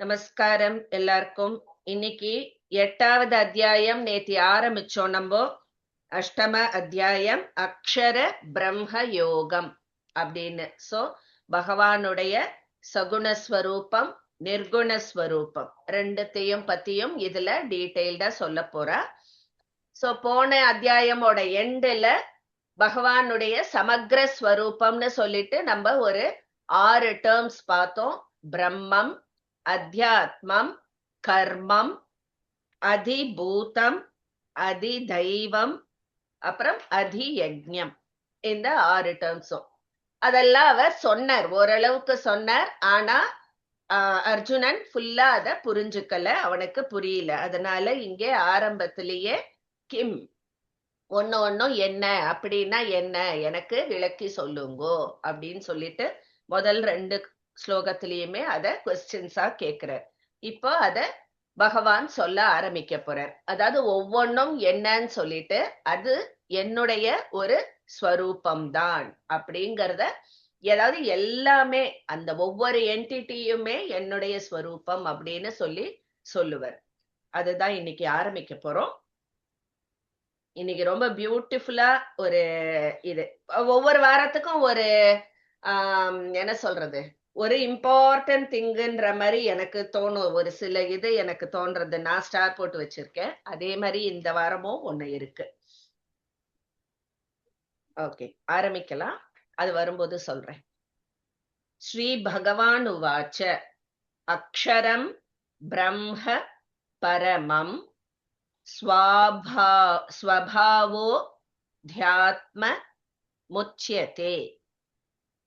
நமஸ்காரம் எல்லாருக்கும். இன்னைக்கு 8வது அத்தியாயம் நேத்தி ஆரம்பிச்சோம். நம்ம அஷ்டம அத்தியாயம் அக்ஷர பிரம்ம யோகம் அப்படின்னு. பகவானுடைய சகுணஸ்வரூபம் நிர்குணஸ்வரூபம் ரெண்டுத்தையும் பத்தியும் இதுல டீட்டெயில்டா சொல்ல போறா. போன அத்தியாயமோட எண்டுல பகவானுடைய சமக்ர ஸ்வரூபம்னு சொல்லிட்டு நம்ம ஒரு 6 டேர்ம்ஸ் பார்த்தோம். பிரம்மம், அத்தியாத்மம், கர்மம், அதிபூதம், அதிதைவம், அப்புறம் அதியஜ்ஞம். இந்த 6 டேர்ம்ஸும் அதெல்லாம் அவர் சொன்னார், ஓரளவுக்கு சொன்னார். ஆனா அர்ஜுனன் ஃபுல்லா அத புரிஞ்சுக்கல, அவனுக்கு புரியல. அதனால இங்கே ஆரம்பத்திலேயே கிம் ஒன்னும் என்ன அப்படின்னா என்ன எனக்கு விளக்கி சொல்லுங்கோ அப்படின்னு சொல்லிட்டு முதல் 2 ஸ்லோகத்திலயுமே அத கொஸ்டின்ஸா கேக்குறார். இப்போ அத பகவான் சொல்ல ஆரம்பிக்க போறார். அதாவது ஒவ்வொன்னும் என்னன்னு சொல்லிட்டு அது என்னுடைய ஒரு ஸ்வரூபம்தான் அப்படிங்கறத, ஏதாவது எல்லாமே அந்த ஒவ்வொரு என்டிட்டியுமே என்னுடைய ஸ்வரூபம் அப்படின்னு சொல்லுவார். அதுதான் இன்னைக்கு ஆரம்பிக்க போறோம். இன்னைக்கு ரொம்ப பியூட்டிஃபுல்லா ஒரு இது ஒவ்வொரு வாரத்துக்கும் ஒரு என்ன சொல்றது, ஒரு இம்பார்ட்டன்ட் திங்குன்ற மாதிரி எனக்கு தோணும். ஒரு சில இது எனக்கு தோன்றது, நான் ஸ்டார் போட்டு வச்சிருக்கேன். அதே மாதிரி இந்த வாரமும் ஒண்ணு இருக்கு. ஓகே, ஆரம்பிக்கலாம். அது வரும்போது சொல்றேன். ஸ்ரீ பகவான் உவாச்ச அக்ஷரம் பிரம்ம பரமம் ஸ்வபாவோ த்யாத்ம முச்யதே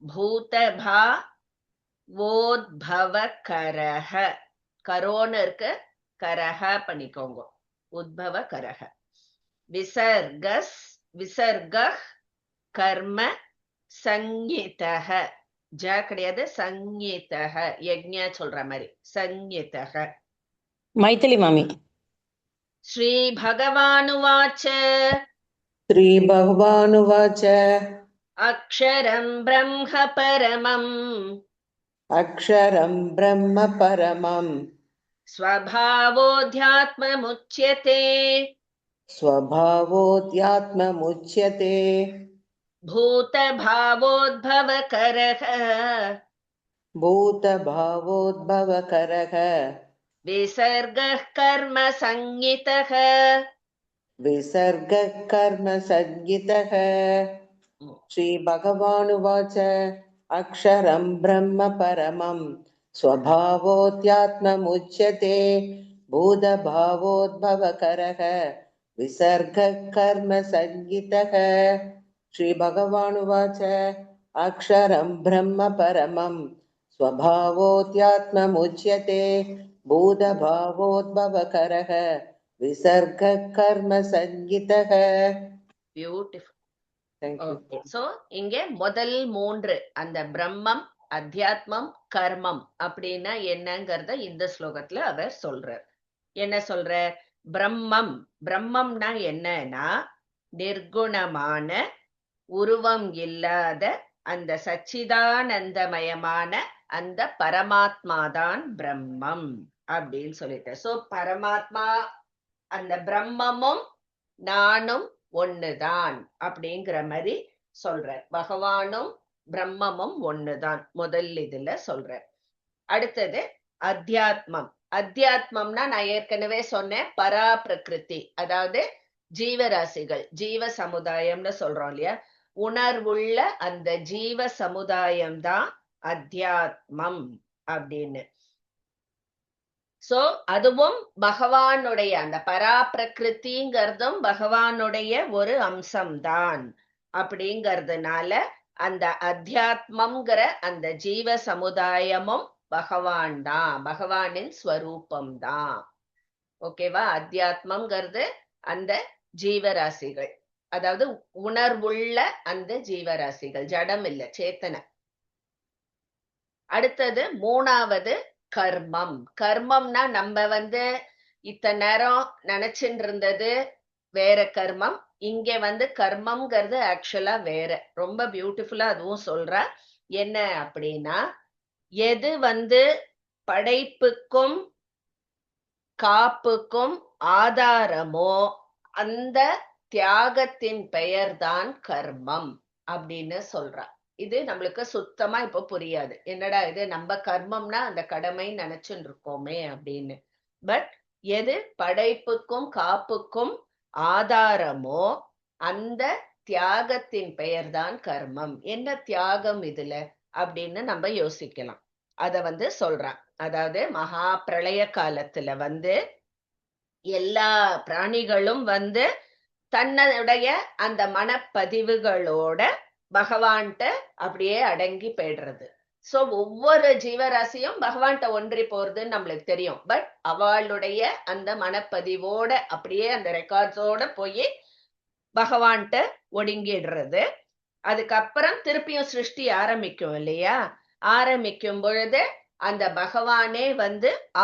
பூதபா வோத்பவ கரஹ. கரோன்னு இருக்கு, கரஹ பண்ணிக்கோங்க. உத்பவ கரஹ. விசர்கः கர்ம சஞ்ஞிதஹ. ஜ கிடையாது, சஞ்ஞிதஹ. யஜ்ஞா சொல்ற மாதிரி சஞ்ஞிதஹ. மைதிலி மாமி. ஸ்ரீ பகவானுவாச்ச ஸ்ரீ பகவானுவாச்ச அக்ஷரம் பிரம்ம பரமம் அக்ஷரம் பிரம்ம பரமம் ஸ்வபாவோத்யாத்மமுச்யதே ஸ்வபாவோத்யாத்மமுச்யதே பூதபாவோத்பவகரஹ பூதபாவோத்பவகரஹ விசர்கः கர்ம சஞ்ஞிதஹ. விசர்கः கர்ம சஞ்ஞிதஹ. ஸ்ரீ பகவானுவாச்ச அக்ஷரம் பிரம்ம பரமம் ஸ்வபாவோத்யாத்மமுச்யதே பூதபாவோத்பவகரஹ விசர்கः கர்ம சஞ்ஞிதஹ. ஸ்ரீ பகவானுவாச்ச அக்ஷரம் பிரம்ம பரமம் ஸ்வபாவோத்யாத்மமுச்யதே பூதபாவோத்பவகரஹ விசர்கः கர்ம சஞ்ஞிதஹ. பியூட்டிஃபுல். ஓகே, இங்க முதல் 3 அந்த பிரம்மம், அத்தியாத்மம், கர்மம் அப்படின்னா என்னங்கறத இந்த ஸ்லோகத்துல அவர் சொல்றார். என்ன சொல்றார்? பிரம்மம், பிரம்மம்னா என்னன்னா நிர்குணமான, உருவம் இல்லாத அந்த சச்சிதானந்தமயமான அந்த பரமாத்மாதான் பிரம்மம் அப்படின்னு சொல்லிட்டு. பரமாத்மா அந்த பிரம்மமும் நானும் ஒண்ணுதான் அப்படிங்கிற மாதிரி சொல்ற. பகவானும் பிரம்மமும் ஒண்ணுதான் முதல் இதுல சொல்ற. அடுத்தது அத்தியாத்மம். அத்தியாத்மம்னா நான் ஏற்கனவே சொன்னேன், பரா பிரகிருதி, அதாவது ஜீவராசிகள், ஜீவ சமுதாயம்னு சொல்றோம் இல்லையா, உணர்வுள்ள அந்த ஜீவ சமுதாயம் தான் அத்தியாத்மம் அப்படின்னு. அதுவும் பகவானுடைய அந்த பரா பிரகிருதிங்கிறதும் பகவானுடைய ஒரு அம்சம்தான் அப்படிங்கறதுனால அந்த அத்தியாத்மம்ங்கிற அந்த ஜீவ சமுதாயமும் பகவான் தான், பகவானின் ஸ்வரூபம் தான். ஓகேவா? அத்தியாத்மம்ங்கிறது அந்த ஜீவராசிகள், அதாவது உணர்வுள்ள அந்த ஜீவராசிகள், ஜடம் இல்ல, சேத்தனை. அடுத்தது 3வது கர்மம். கர்மம்னா நம்ம இத்தனை நேரம் நினைச்சுட்டு இருந்தது வேற கர்மம். இங்க கர்மம்ங்கிறது ஆக்சுவலா வேற. ரொம்ப பியூட்டிஃபுல்லா அதுவும் சொல்ற. என்ன அப்படின்னா, எது படைப்புக்கும் காப்புக்கும் ஆதாரமோ அந்த தியாகத்தின் பெயர்தான் கர்மம் அப்படின்னு சொல்றா. இது நம்மளுக்கு சுத்தமா இப்ப புரியாது. என்னடா இது, நம்ம கர்மம்னா அந்த கடமை நினைச்சுட்டு இருக்கோமே அப்படின்னு. பட் எது படைப்புக்கும் காப்புக்கும் ஆதாரமோ அந்த தியாகத்தின் பெயர்தான் கர்மம். என்ன தியாகம் இதுல அப்படின்னு நம்ம யோசிக்கலாம். அத சொல்றான். அதாவது மகா பிரளய காலத்துல எல்லா பிராணிகளும் தன்னுடைய அந்த மனப்பதிவுகளோட பகவான்கிட்ட அப்படியே அடங்கி போயிடுறது. சோ ஒவ்வொரு ஜீவராசியும் பகவான்கிட்ட ஒன்றி போறதுன்னு நம்மளுக்கு தெரியும். பட் அவளுடைய அந்த மனப்பதிவோட அப்படியே அந்த ரெக்கார்ட்ஸோட போய் பகவான்கிட்ட ஒடுங்கிடுறது. அதுக்கப்புறம் திருப்பியும் சிருஷ்டி ஆரம்பிக்கும் இல்லையா? ஆரம்பிக்கும் பொழுது அந்த பகவானே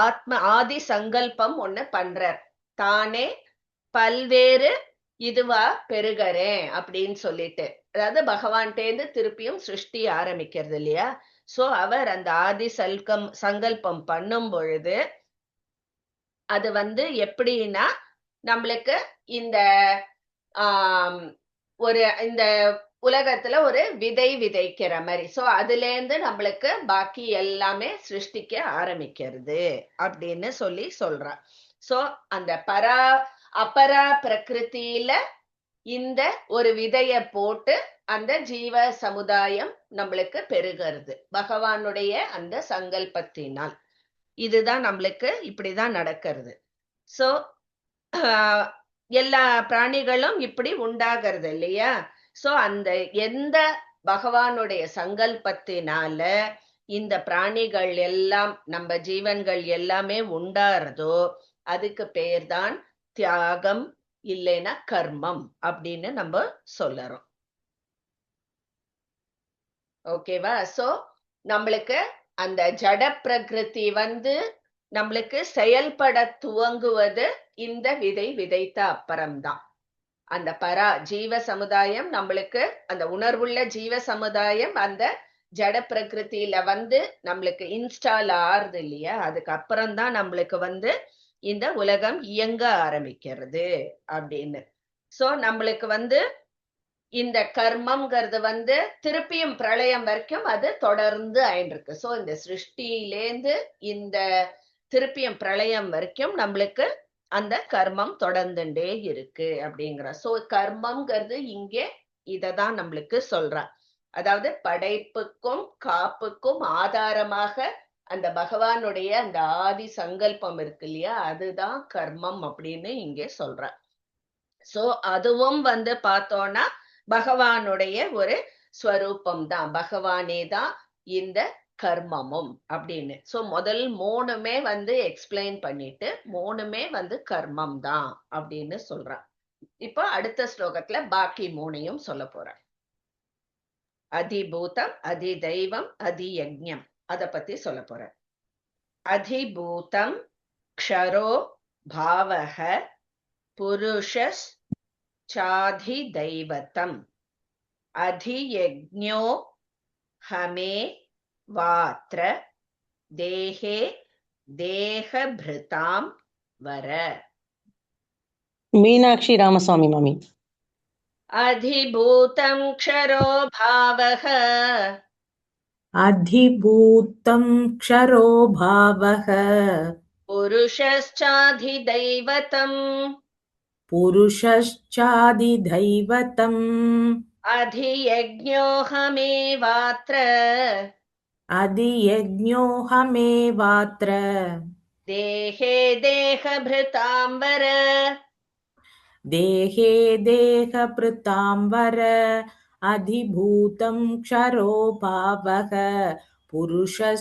ஆத்ம ஆதி சங்கல்பம் ஒண்ணு பண்றார். தானே பல்வேறு இதுவா பெருகிறேன் அப்படின்னு சொல்லிட்டு, அதாவது பகவான்கிட்டேந்து திருப்பியும் சிருஷ்டி ஆரம்பிக்கிறது இல்லையா? சோ அவர் அந்த ஆதி சங்கல்பம் பண்ணும் பொழுது அது எப்படின்னா நம்மளுக்கு இந்த ஒரு இந்த உலகத்துல ஒரு விதை விதைக்கிற மாதிரி. சோ அதுல இருந்து நம்மளுக்கு பாக்கி எல்லாமே சிருஷ்டிக்க ஆரம்பிக்கிறது அப்படின்னு சொல்றா. சோ அந்த அபரா பிரகிருதியில இந்த ஒரு விதைய போட்டு அந்த ஜீவ சமுதாயம் நம்மளுக்கு பெருகிறது பகவானுடைய அந்த சங்கல்பத்தினால். இதுதான் நம்மளுக்கு இப்படிதான் நடக்கிறது. சோ எல்லா பிராணிகளும் இப்படி உண்டாகிறது இல்லையா? சோ அந்த எந்த பகவானுடைய சங்கல்பத்தினால இந்த பிராணிகள் எல்லாம் நம்ம ஜீவன்கள் எல்லாமே உண்டாறதோ அதுக்கு பேர்தான் தியாகம், இல்லைன்னா கர்மம் அப்படின்னு நம்ம சொல்லறோம். ஓகேவா? சோ நம்மளுக்கு அந்த ஜட பிரகிருதி நம்மளுக்கு செயல்பட துவங்குவது இந்த விதை விதைத்த அப்புறம்தான். அந்த ஜீவ சமுதாயம் நம்மளுக்கு அந்த உணர்வுள்ள ஜீவ சமுதாயம் அந்த ஜட பிரகிருதியில நம்மளுக்கு இன்ஸ்டால் ஆறுது இல்லையா? அதுக்கப்புறம் தான் நம்மளுக்கு இந்த உலகம் இயங்க ஆரம்பிக்கிறது அப்படின்னு. சோ நம்மளுக்கு இந்த கர்மம்ங்கிறது திருப்பியும் பிரளயம் வரைக்கும் அது தொடர்ந்து ஆயிருக்கு. சோ இந்த சிருஷ்டியிலேந்து இந்த திருப்பியும் பிரளயம் வரைக்கும் நம்மளுக்கு அந்த கர்மம் தொடர்ந்துட்டே இருக்கு அப்படிங்கிற. சோ கர்மம்ங்கிறது இங்கே இததான் நம்மளுக்கு சொல்றா. அதாவது படைப்புக்கும் காப்புக்கும் ஆதாரமாக அந்த பகவானுடைய அந்த ஆதி சங்கல்பம் இருக்கு இல்லையா? அதுதான் கர்மம் அப்படின்னு இங்கே சொல்ற. சோ அதுவும் பார்த்தோம்னா பகவானுடைய ஒரு ஸ்வரூபம் தான். பகவானே தான் இந்த கர்மமும் அப்படின்னு. சோ முதல் மூணுமே எக்ஸ்பிளைன் பண்ணிட்டு மூணுமே கர்மம் தான் அப்படின்னு சொல்றான். இப்போ அடுத்த ஸ்லோகத்துல பாக்கி மூணையும் சொல்ல போறான். அதிபூதம், அதிதெய்வம், அதியஜ்ஞம், அத பத்தி சொல்ல போற. அதிபூதம் க்ஷரோ பாவக புருஷஸ் சாதிதைவதம் அதியஜ்ஞோ ஹமே வாத்ர தேஹே தேஹபிருதாம் வர. மீனாட்சி ராமசுவாமி மாமி. அதிபூதம் க்ஷரோ பாவக. அதிபூதம் க்ஷரோ பாவக புருஷஸ்சாதிதைவதம் புருஷஸ்சாதிதைவதம் அதியஜ்ஞோஹமேவாத்ர அதியஜ்ஞோஹமேவாத்ர தேஹே தேஹபிருதாம் வர. தேஹே தேஹபிருதாம் வர. அதிபூதம் க்ஷரோ பாவக புருஷஸ்சாதிதைவதம்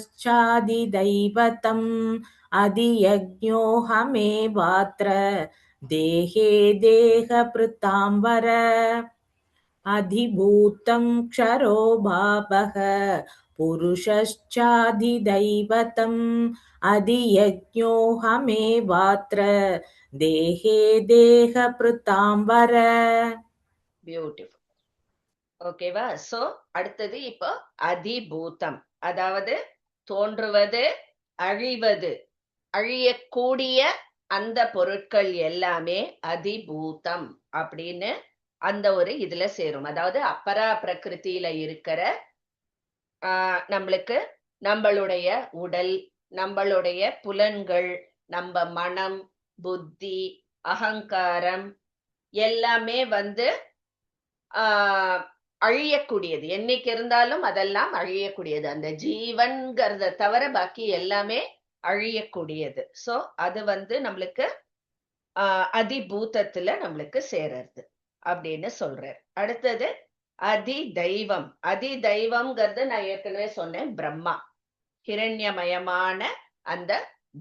அதியஜ்ஞோஹமேவாத்ர தேஹே தேஹபிருதாம் வர. அதிபூதம் க்ஷரோ பாவக புருஷஸ்சாதிதைவதம் அதியஜ்ஞோஹமேவாத்ர தேஹே தேஹபிருதாம் வர. பியூட்டிஃபுல். ஓகேவா? சோ அடுத்தது இப்போ அதிபூதம், அதாவது தோன்றுவது, அழிவது, அழியக்கூடிய அந்த பொருட்கள் எல்லாமே அதிபூதம் அப்படின்னு அந்த ஒரு இதுல சேரும். அதாவது அப்பரா பிரகிருதியில இருக்கிற நம்மளுக்கு நம்மளுடைய உடல், நம்மளுடைய புலன்கள், நம்ம மனம், புத்தி, அகங்காரம் எல்லாமே அழியக்கூடியது. என்னைக்கு இருந்தாலும் அதெல்லாம் அழியக்கூடியது. அந்த ஜீவன்கிறத தவிர பாக்கி எல்லாமே அழியக்கூடியது. சோ அது நம்மளுக்கு அதிபூதத்துல நம்மளுக்கு சேரறது அப்படின்னு சொல்றார். அடுத்தது அதி தெய்வம். அதி தெய்வம்ங்கிறது நான் ஏற்கனவே சொன்னேன், பிரம்மா. ஹிரண்யமயமான அந்த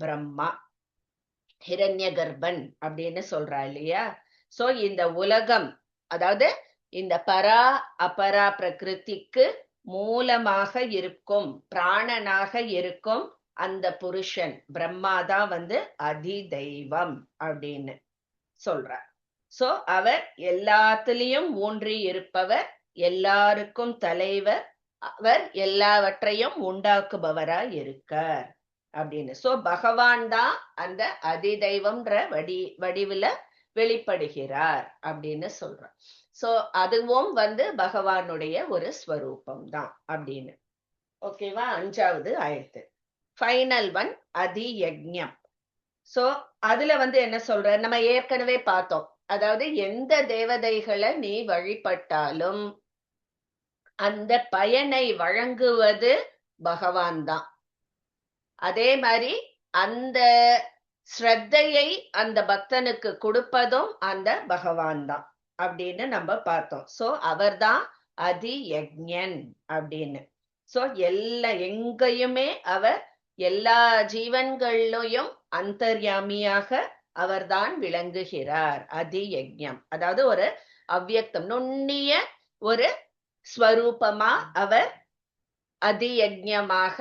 பிரம்மா, ஹிரண்ய கர்ப்பன் அப்படின்னு சொல்றா இல்லையா? சோ இந்த உலகம், அதாவது இந்த பரா அபரா பிரகிருதிக்கு மூலமாக இருக்கும், பிராணனாக இருக்கும் அந்த புருஷன் பிரம்மாதான் அதி தெய்வம் அப்படின்னு சொல்றார். சோ அவர் எல்லாத்திலையும் ஊன்றி இருப்பவர், எல்லாருக்கும் தலைவர், அவர் எல்லாவற்றையும் உண்டாக்குபவராய் இருக்கார் அப்படின்னு. சோ பகவான் தான் அந்த அதி தெய்வம்ன்ற வடிவுல வெளிப்படுகிறார் அப்படின்னு சொல்றார். சோ அதுவும் பகவானுடைய ஒரு ஸ்வரூபம் தான் அப்படின்னு. ஓகேவா? 5வது ஆயத்து, ஃபைனல் ஒன், அதி யஜ்ஞம். சோ அதுல என்ன சொல்ற, நம்ம ஏற்கனவே பார்த்தோம். அதாவது எந்த தேவதைகளை நீ வழிபட்டாலும் அந்த பயனை வழங்குவது பகவான் தான். அதே மாதிரி அந்த ஸ்ரத்தையை அந்த பக்தனுக்கு கொடுப்பதும் அந்த பகவான் தான் அப்படின்னு நம்ம பார்த்தோம். சோ அவர்தான் அதி யஜ்ஞன் அப்படின்னு. சோ எங்கேயுமே அவர் எல்லா ஜீவன்களையும் அந்தர்யாமியாக அவர்தான் விளங்குகிறார். அதி யஜ்ஞம், அதாவது ஒரு அவ்யக்தம், நுண்ணிய ஒரு ஸ்வரூபமா அவர் அதி யஜ்ஞமாக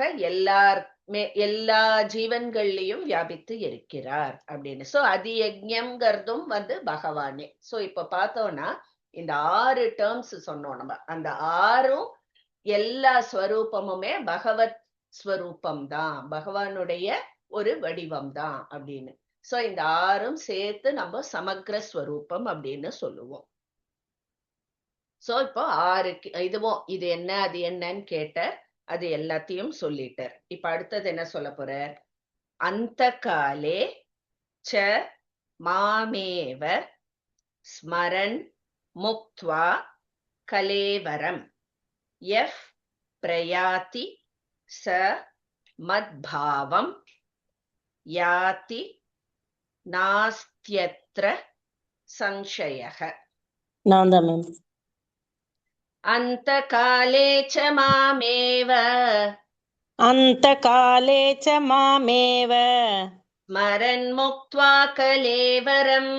எல்லா ஜீவன்கள்லயும் வியாபித்து இருக்கிறார் அப்படின்னு. சோ அதி யஜ்ஞம்ங்கிறதும் பகவானே. சோ இப்ப பார்த்தோம்னா இந்த 6 டேர்ம்ஸ் சொன்னோம் நம்ம. அந்த 6ம் எல்லா ஸ்வரூபமுமே பகவத் ஸ்வரூபம் தான், பகவானுடைய ஒரு வடிவம் தான் அப்படின்னு. சோ இந்த 6ம் சேர்த்து நம்ம சமக்ர ஸ்வரூபம் அப்படின்னு சொல்லுவோம். சோ இப்போ 6 இதுவும் இது என்ன அது என்னன்னு கேட்டார், அது எல்லாத்தையும் சொல்லிட்டார். இப்ப அடுத்தது என்ன சொல்ல போறார்? அந்த காலே ச மாமேவ ஸ்மரன் முக்த்வா கலேவரம் யஃப் பிரயாதி ச மத்பாவம் யாதி நாஸ்த்யத்ர சம்சயः. நான் தான் மேம். அந்த காலே ச மாமேவ அந்த காலே ச மாமேவ ஸ்மரன் முக்த்வா கலேவரம்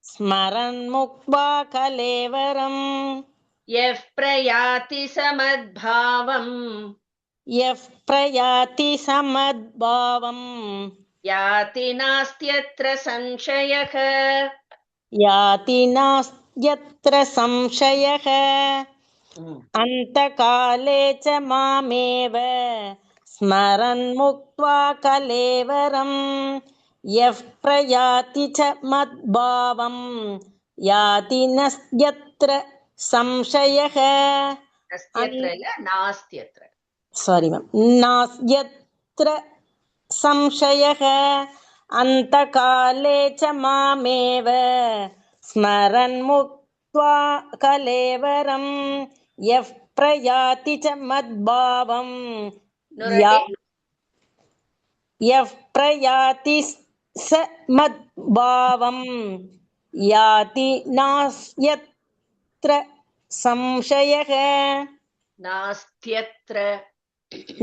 ஸ்மரன் முக்த்வா கலேவரம் யஃப் பிரயாதி சமத்பாவம் யஃப் பிரயாதி சமத்பாவம் யாதி நாஸ்த்யத்ர சம்சயः. யாதி நாஸ்த்யத்ர சம்சயः. அந்த காலே ச மாமேவ ஸ்மரன் முக்த்வா கலேவரம் யஃப் பிரயாதி ச மத்பாவம் யாதி நஸ்த்யத்ர சம்சயः. நஸ்த்யத்ர இல்ல, நாஸ்த்யத்ர. Sorry ma'am. நாஸ்த்யத்ர சம்சயः. அந்த காலே ச மாமேவ ஸ்மரன் முக்த்வா கலேவரம் யஃப் பிரயாதி ச மத்பாவம் யஃப் பிரயாதி ச மத்பாவம் யாதி நாஸ்த்யத்ர சம்சயः. நாஸ்த்யத்ர.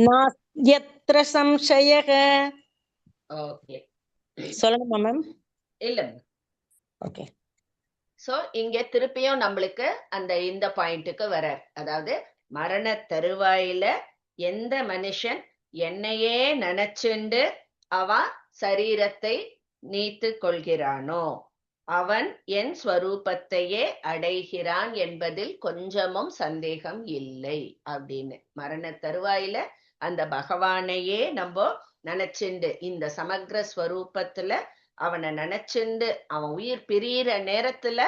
நாஸ்த்யத்ர சம்சயः. ஓகே, சொல்லணுமா மேம்? இல்ல. ஓகே. சோ இங்க திருப்பியும் நம்மளுக்கு இந்த பாயிண்ட்டுக்கு வரார். அதாவது மரண தருவாயில எந்த மனுஷன் என்னையே நினைச்சுண்டு அவன் சரீரத்தை நீத்து கொள்கிறானோ அவன் என் ஸ்வரூபத்தையே அடைகிறான் என்பதில் கொஞ்சமும் சந்தேகம் இல்லை அப்படின்னு. மரண தருவாயில அந்த பகவானையே நம்ம நினைச்சுண்டு இந்த சமக்ர ஸ்வரூபத்துல அவனை நினைச்சுண்டு அவன் உயிர் பிரியிற நேரத்துல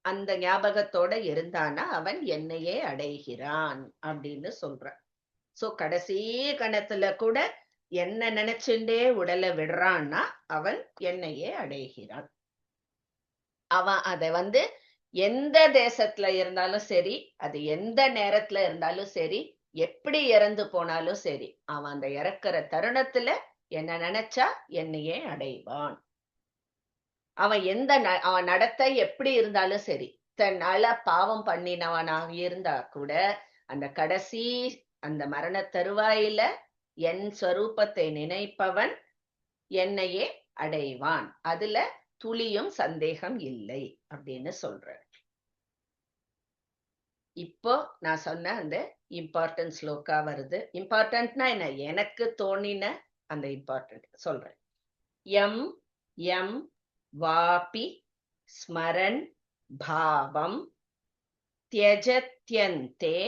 அந்த ஞாபகத்தோட இருந்தானா அவன் என்னையே அடைகிறான் அப்படின்னு சொல்றான். சோ கடைசி கணத்துல கூட என்ன நினைச்சுண்டே உடலை விடுறான்னா அவன் என்னையே அடைகிறான். அவன் அதை எந்த தேசத்துல இருந்தாலும் சரி, அது எந்த நேரத்துல இருந்தாலும் சரி, எப்படி இறந்து போனாலும் சரி, அவன் அந்த இறக்குற தருணத்துல என்ன நினைச்சா என்னையே அடைவான். அவன் நடத்தை எப்படி இருந்தாலும் சரி, தன்னால பாவம் பண்ணினவனாக இருந்தா கூட அந்த கடைசி அந்த மரண தருவாயில என் ஸ்வரூபத்தை நினைப்பவன் என்னையே அடைவான். அதுல துளியும் சந்தேகம் இல்லை அப்படின்னு சொல்ற. இப்போ நான் சொன்ன அந்த இம்பார்ட்டன்ட் ஸ்லோகா வருது. இம்பார்ட்டன்ட்னா என்ன, எனக்கு தோணின அந்த இம்பார்ட்டன்ட் சொல்றேன். எம் எம் வாபி ஸ்மரன் பாவம் தியஜத்யந்தே.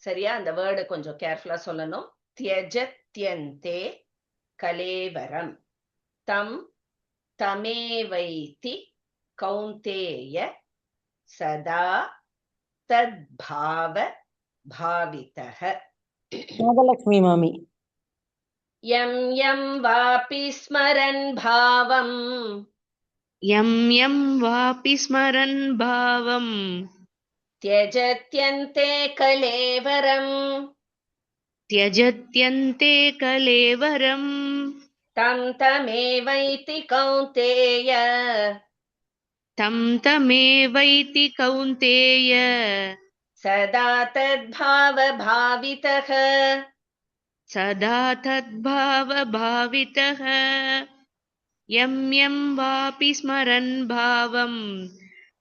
சரியா, அந்த வேர்டு கொஞ்சம் கேர்ஃபுல்லா சொல்லணும். தியஜத்யந்தே கலேவரம் தம் தமேவைதி கௌந்தேய சதா தத்பாவ பாவிதஹ. நாகலட்சுமி மாமி. யம் யம் வாபி ஸ்மரன் பாவம் யம் யம் வாபி ஸ்மரன் பாவம் தியஜத்யந்தே கலேவரம் தியஜத்யந்தே கலேவரம் தம் தமேவைதி கௌந்தேய தம் தமேவைதி கௌந்தேய சதா தத்பாவ பாவிதஹ. சதா தத்பாவ பாவிதஹ. யம் யம் வாபி ஸ்மரன் பாவம்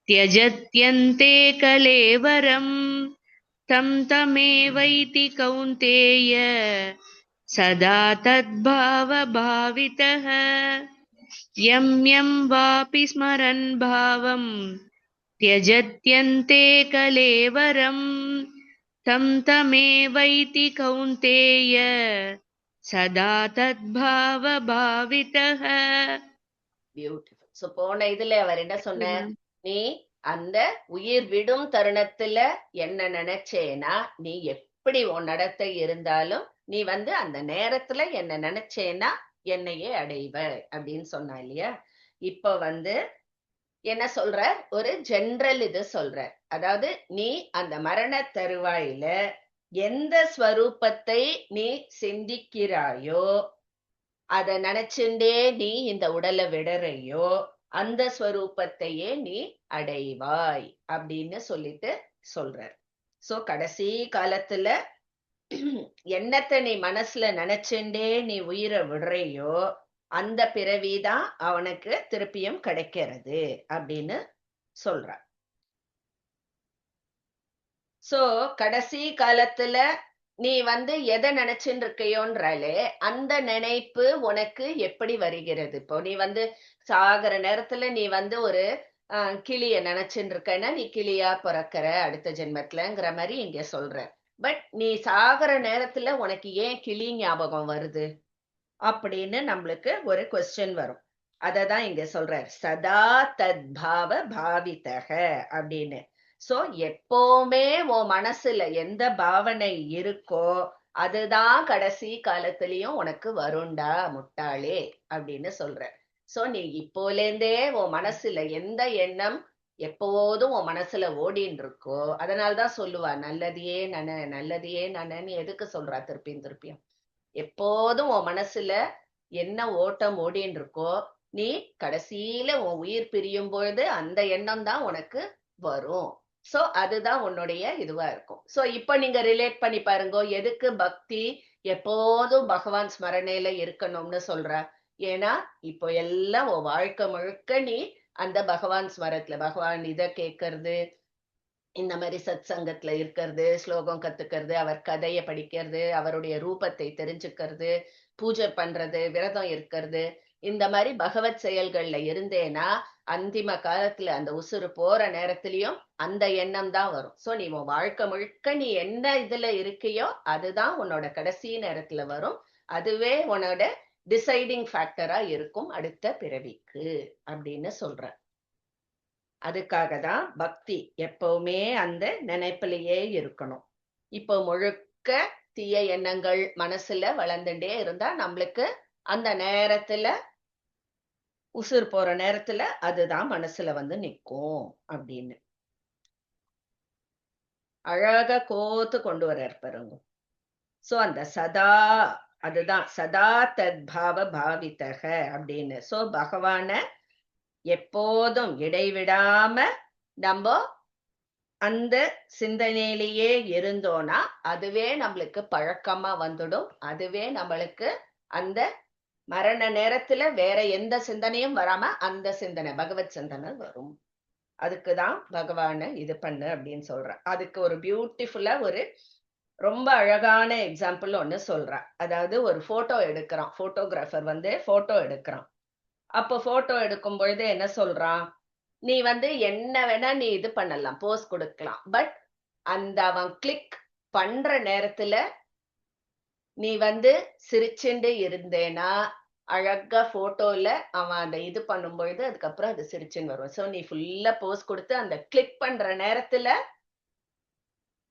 தியஜத்யந்தே கலேவரம் தம் தமேவைதி கௌந்தேய சதா தத்பாவ பாவிதஹ. யம் யம் வாபி ஸ்மரன் பாவம் தியஜத்யந்தே கலேவரம் தம் தமேவைதி கௌந்தேய சதா தத்பாவ பாவிதஹ. பியூட்டிஃபுல். சோ போன இதுல அவர் என்ன சொன்ன, நீ அந்த உயிர் விடும் தருணத்துல என்ன நினைச்சேனா, நீ எப்படி உன் நடத்தை இருந்தாலும் நீ அந்த நேரத்துல என்ன நினைச்சேனா என்னையே அடைவ அப்படின்னு சொன்னா இல்லையா. இப்ப என்ன சொல்ற, ஒரு ஜெனரல் இது சொல்ற. அதாவது நீ அந்த மரண தருவாயில எந்த ஸ்வரூபத்தை நீ சிந்திக்கிறாயோ, அத நினைச்சுண்டே நீ இந்த உடலை விடுறையோ, அந்த ஸ்வரூபத்தையே நீ அடைவாய் அப்படின்னு சொல்லிட்டு சொல்றார். சோ கடைசி காலத்துல என்னத்தை நீ மனசுல நினைச்சுண்டே நீ உயிரை விடுறையோ அந்த பிறவிதான் அவனுக்கு திருப்பியும் கிடைக்கிறது அப்படின்னு சொல்றான். சோ கடைசி காலத்துல நீ எதை நினைச்சுட்டு இருக்கையோன்றாலே அந்த நினைப்பு உனக்கு எப்படி வருகிறது. இப்போ நீ சாகிற நேரத்துல நீ ஒரு கிளிய நினைச்சுட்டு இருக்கன்னா நீ கிளியா பிறக்கிற அடுத்த ஜென்மத்துலங்கிற மாதிரி இங்க சொல்ற. பட் நீ சாகிற நேரத்துல உனக்கு ஏன் கிளி ஞாபகம் வருது அப்படின்னு நம்மளுக்கு ஒரு கொஸ்டின் வரும். அததான் இங்க சொல்றார், சதா தத்பாவ பாவிதக அப்படின்னு. சோ எப்பவுமே உன் மனசுல எந்த பாவனை இருக்கோ அதுதான் கடைசி காலத்திலயும் உனக்கு வருண்டா முட்டாளே அப்படின்னு சொல்ற. சோ நீ இப்போலேந்தே உன் மனசுல எந்த எண்ணம் எப்போதும் உன் மனசுல ஓடின்னு இருக்கோ, அதனால்தான் சொல்லுவா நல்லதையே நன நல்லதையே நனன்னு. எதுக்கு சொல்றா திருப்பியும் எப்போதும் உன் மனசுல என்ன ஓட்டம் ஓடின்னு இருக்கோ, நீ கடைசியில உன் உயிர் பிரியும் பொழுது அந்த எண்ணம் தான் உனக்கு வரும். சோ அதுதான் உன்னுடைய இதுவா இருக்கும். சோ இப்ப நீங்க ரிலேட் பண்ணி பாருங்க, எதுக்கு பக்தி எப்போதும் பகவான் ஸ்மரணையில இருக்கணும்னு சொல்ற. ஏன்னா இப்போ எல்லாம் உன் வாழ்க்கை முழுக்க நீ அந்த பகவான் ஸ்மரத்துல பகவான் இத கேட்கறது, இந்த மாதிரி சத் சங்கத்துல இருக்கிறது, ஸ்லோகம் கத்துக்கிறது, அவர் கதையை படிக்கிறது, அவருடைய ரூபத்தை தெரிஞ்சுக்கிறது, பூஜை பண்றது, விரதம் இருக்கிறது, இந்த மாதிரி பகவத் செயல்கள்ல இருந்தேனா அந்திம காலத்துல அந்த உசுறு போற நேரத்திலயும் அந்த எண்ணம் தான் வரும். சோ நீ உன் வாழ்க்கை முழுக்க நீ என்ன இதுல இருக்கியோ அதுதான் உன்னோட கடைசி நேரத்துல வரும். அதுவே உன்னோட டிசைடிங் ஃபேக்டரா இருக்கும் அடுத்த பிறவிக்கு அப்படின்னு சொல்ற. அதுக்காக தான் பக்தி எப்பவுமே அந்த நினைப்பிலேயே இருக்கணும். இப்போ முழுக்க தீய எண்ணங்கள் மனசுல வளர்ந்துட்டே இருந்தா நம்மளுக்கு அந்த நேரத்துல உசுர் போற நேரத்துல அதுதான் மனசுல வந்து நிக்கும் அப்படின்னு அழகா கோத்து கொண்டு வர்றார் பாருங்க. சோ அந்த சதா, அதுதான் சதா தத்பாவ பாவிதக அப்படின்னு. சோ பகவான எப்போதும் இடைவிடாம நம்ம அந்த சிந்தனையிலேயே இருந்தோம்னா அதுவே நம்மளுக்கு பழக்கமா வந்துடும். அதுவே நம்மளுக்கு அந்த மரண நேரத்துல வேற எந்த சிந்தனையும் வராம அந்த சிந்தனை பகவத் சிந்தனை வரும். அதுக்குதான் பகவான இது பண்ணு அப்படின்னு சொல்ற. அதுக்கு ஒரு பியூட்டிஃபுல்லா ஒரு ரொம்ப அழகான எக்ஸாம்பிள் ஒண்ணு சொல்றேன். அதாவது ஒரு போட்டோ எடுக்கிறான், போட்டோகிராஃபர் வந்து போட்டோ எடுக்கிறான். அப்போ போட்டோ எடுக்கும் பொழுது என்ன சொல்றான், நீ வந்து என்ன வேணா நீ இது பண்ணலாம், போஸ் கொடுக்கலாம், பட் அந்த அவன் கிளிக் பண்ற நேரத்துல நீ வந்து சிரிச்சுண்டு இருந்தேனா அழகா போட்டோல அவன் அந்த இது பண்ணும் பொழுது அதுக்கப்புறம் அது சிரிச்சுன்னு வரும். சோ நீ ஃபுல்லா போஸ் கொடுத்து அந்த கிளிக் பண்ற நேரத்துல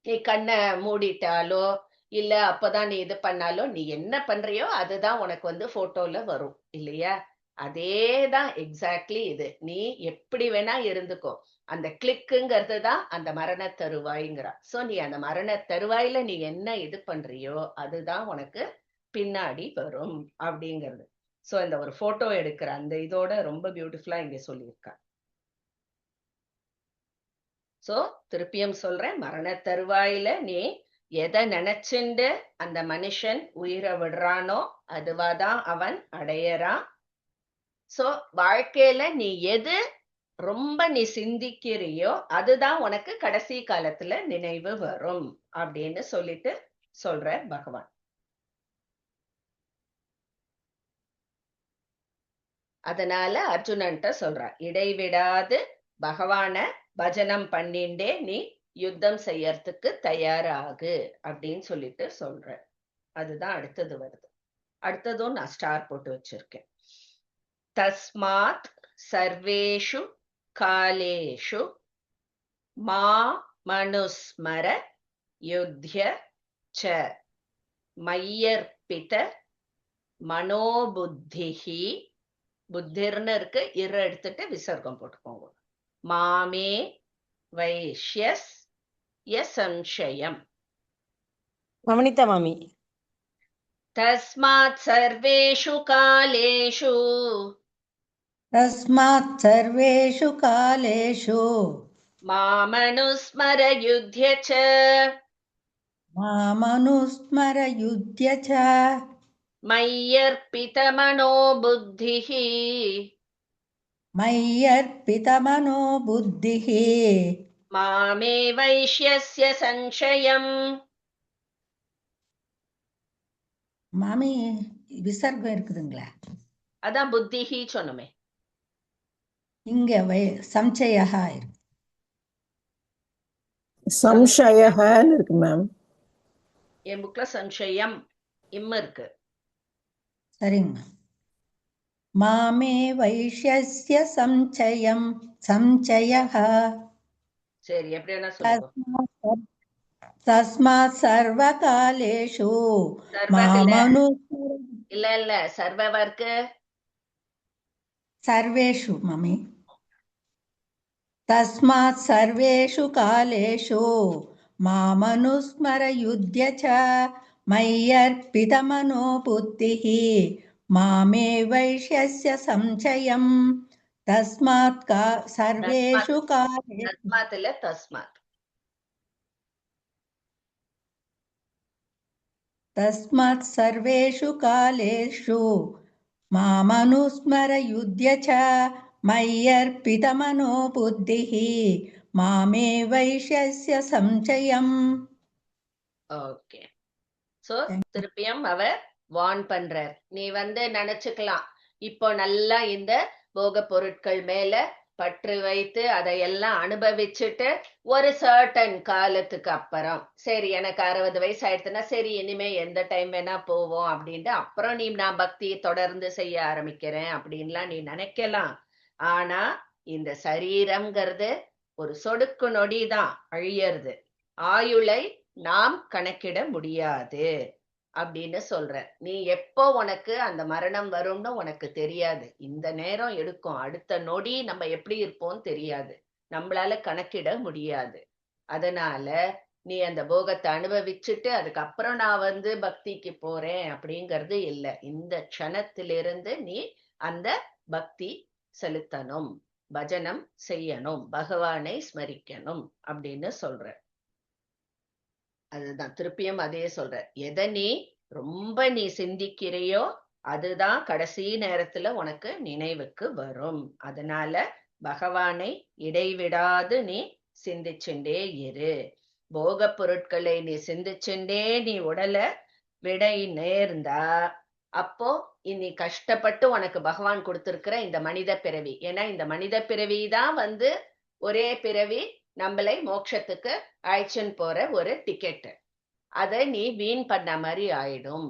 நீ கண்ணை மூடிட்டாலோ இல்ல அப்பதான் நீ இது பண்ணாலோ நீ என்ன பண்றியோ அதுதான் உனக்கு வந்து போட்டோல வரும் இல்லையா? அதேதான் எக்ஸாக்ட்லி இது. நீ எப்படி வேணா இருந்துக்கோ, அந்த கிளிக்குங்கிறது தான் அந்த மரண தருவாய்ங்கிறா. சோ நீ அந்த மரண தருவாயில நீ என்ன இது பண்றியோ அதுதான் உனக்கு பின்னாடி வரும் அப்படிங்கிறது. சோ இந்த ஒரு போட்டோ எடுக்கிற அந்த இதோட ரொம்ப பியூட்டிஃபுல்லா இங்க சொல்லியிருக்கா. சோ திருப்பியும் சொல்றேன், மரண தருவாயில நீ எதை நினைச்சுண்டு அந்த மனுஷன் உயிரை விடுறானோ அதுவாதான் அவன் அடையறான். சோ வாழ்க்கையில நீ எது ரொம்ப நீ சிந்திக்கிறியோ அதுதான் உனக்கு கடைசி காலத்துல நினைவு வரும் அப்படின்னு சொல்லிட்டு சொல்ற பகவான். அதனால அர்ஜுனன்ட்ட சொல்ற, இடைவிடாது பகவான பஜனம் பண்ணிண்டே நீ யுத்தம் செய்யறதுக்கு தயாராகு அப்படின்னு சொல்லிட்டு சொல்ற. அதுதான் அடுத்தது வருது. அடுத்ததும் நான் ஸ்டார் போட்டு வச்சிருக்கேன். தஸ்மாத் சர்வேஷு காலேஷு மா மனுஸ்மர யுத்ய ச மையர்பித மனோபுத்திஹி. புத்திர்னு இருக்கு, இரு எடுத்துட்டு விசர்க்கம் போட்டுக்கோங்க. மாமே வைஷ்யஸ் யசம்சயம். நவனிதா மாமி. தஸ்மாத் சர்வேஷு காலேஷு तस्मात् सर्वेषु कालेषु मामनुस्मर युध्य च मामनुस्मरयुध्य च मय्यर्पितमनो बुद्धिः मय्यर्पितमनो बुद्धिः मामे वैश्यस्य संशयम्. மாமி விசர்க்கம் இருக்குதுங்களா? அதான் புத்திஹி சொன்னமே. இங்க சம்சயா இருக்கு. சம்சயஹன்னு இருக்கு மேம். என் புக்ல சம்சயம் இம் இருக்கு. சரிங்க. மாமே வைஷ்யஸ்ய சம்சயம் சம்சயः. சரி, எப்படி வேணா சொல்லுங்க. தஸ்மாத் சர்வகாலேஷு மாமனுஸ்மர. இல்ல இல்ல, சர்வவர்க்கு सर्वेषु मम्मी. तस्मात् सर्वेषु कालेषु मामनुस्मर युध्य च मय्यर्पितमनो बुद्धिः मामे वैश्यस्य संशयम्. तस्मात् सर्वेषु कालेषु. தஸ்மாத் இல்ல தஸ்மாத். तस्मात् सर्वेषु कालेषु मामनुस्मर युध्य च मय्यर्पितमनो बुद्धिः मामे वैश्यस्य संशयम्. ஓகே. சோ திருப்பியும் அவர் வார்ன் பண்றார். நீ வந்து நினைச்சுக்கலாம் இப்போ நல்லா இந்த போக பொருட்கள் மேல பற்று வைத்து அதையெல்லாம் அனுபவிச்சுட்டு ஒரு சர்டன் காலத்துக்கு அப்புறம் சரி எனக்கு 60 வயசு ஆயிடுச்சுன்னா சரி இனிமே எந்த டைம் வேணா போவோம் அப்படின்ட்டு அப்புறம் நான் பக்தியை தொடர்ந்து செய்ய ஆரம்பிக்கிறேன் அப்படின்லாம் நீ நினைக்கலாம். ஆனா இந்த சரீரம்ங்கிறது ஒரு சொடுக்கு நொடிதான் அழியறது. ஆயுளை நாம் கணக்கிட முடியாது அப்படின்னு சொல்ற. நீ எப்போ உனக்கு அந்த மரணம் வரும்னு உனக்கு தெரியாது. இந்த நேரம் எடுக்கும், அடுத்த நொடி நம்ம எப்படி இருப்போம் தெரியாது, நம்மளால கணக்கிட முடியாது. அதனால நீ அந்த போகத்தை அனுபவிச்சுட்டு அதுக்கப்புறம் நான் பக்திக்கு போறேன் அப்படிங்கிறது இல்லை. இந்த க்ஷணத்திலிருந்து நீ அந்த பக்தி செலுத்தணும், பஜனம் செய்யணும், பகவானை ஸ்மரிக்கணும் அப்படின்னு சொல்ற. அதுதான் திருப்பியும் அதே சொல்ற. எதை நீ ரொம்ப சிந்திக்கிறையோ அதுதான் கடைசி நேரத்துல உனக்கு நினைவுக்கு வரும். அதனால பகவானை இடைவிடாது நீ சிந்திச்சுண்டே இரு. போக பொருட்களை நீ சிந்திச்சுண்டே நீ உடலை விடை நேர்ந்தா அப்போ நீ கஷ்டப்பட்டு உனக்கு பகவான் கொடுத்திருக்கிற இந்த மனித பிறவி, ஏன்னா இந்த மனித பிறவி தான் ஒரே பிறவி நம்மளை மோட்சத்துக்கு அழைச்சுன்னு போற ஒரு டிக்கெட். அதை நீ வீண் பண்ண மாதிரி ஆயிடும்.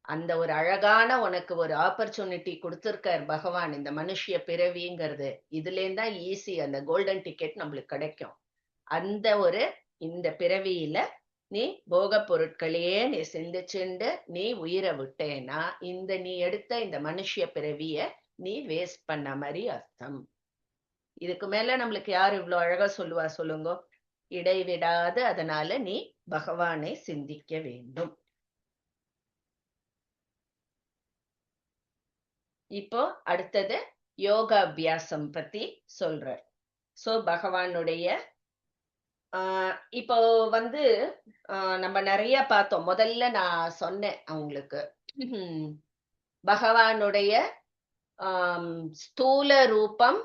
அந்த ஒரு அழகான உனக்கு ஒரு ஆப்பர்ச்சுனிட்டி கொடுத்திருக்கார் பகவான், இந்த மனுஷிய பிறவிங்கிறது. இதுலேருந்து தான் ஈஸி அந்த கோல்டன் டிக்கெட் நம்மளுக்கு கிடைக்கும். அந்த இந்த பிறவியில நீ போக பொருட்களையே நீ சிந்திச்சுண்டு நீ உயிரை விட்டேன்னா நீ எடுத்த இந்த மனுஷிய பிறவிய நீ வேஸ்ட் பண்ண மாதிரி அர்த்தம். இதுக்கு மேல நம்மளுக்கு யாரு இவ்வளவு அழகா சொல்லுவா சொல்லுங்க? இடைவிடாது அதனால நீ பகவானை சிந்திக்க வேண்டும். இப்போ அடுத்தது யோகாபியாசம் பத்தி சொல்றார். சோ பகவானுடைய இப்போ நம்ம நிறைய பார்த்தோம். முதல்ல நான் சொன்னேன் அவங்களுக்கு பகவானுடைய ஸ்தூல ரூபம்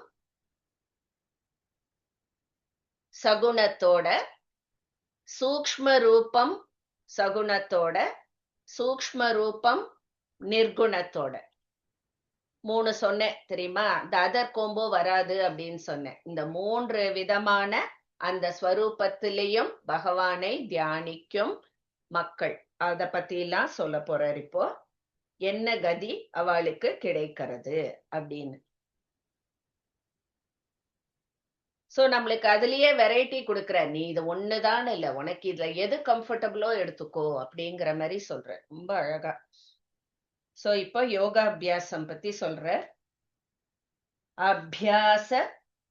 சகுணத்தோட, சூக்ஷ்ம ரூபம் சகுணத்தோட, சூக்ஷ்ம ரூபம் நிர்குணத்தோட 3 சொன்னேன் தெரியுமா? இந்த அதர் கோம்போ வராது அப்படின்னு சொன்னேன். இந்த 3 விதமான அந்த ஸ்வரூபத்திலையும் பகவானை தியானிக்கும் மக்கள் அத பத்தி எல்லாம் சொல்ல போறார். இப்போ என்ன கதி அவளுக்கு கிடைக்கிறது அப்படின்னு. சோ நம்மளுக்கு அதுலயே வெரைட்டி கொடுக்குற. நீ இது ஒண்ணுதான் இல்ல, உனக்கு இதுல எது கம்ஃபர்டபுளோ எடுத்துக்கோ அப்படிங்கிற மாதிரி சொல்ற. ரொம்ப அழகா. சோ இப்போ யோகாபியாசம் பத்தி சொல்ற. அபியாச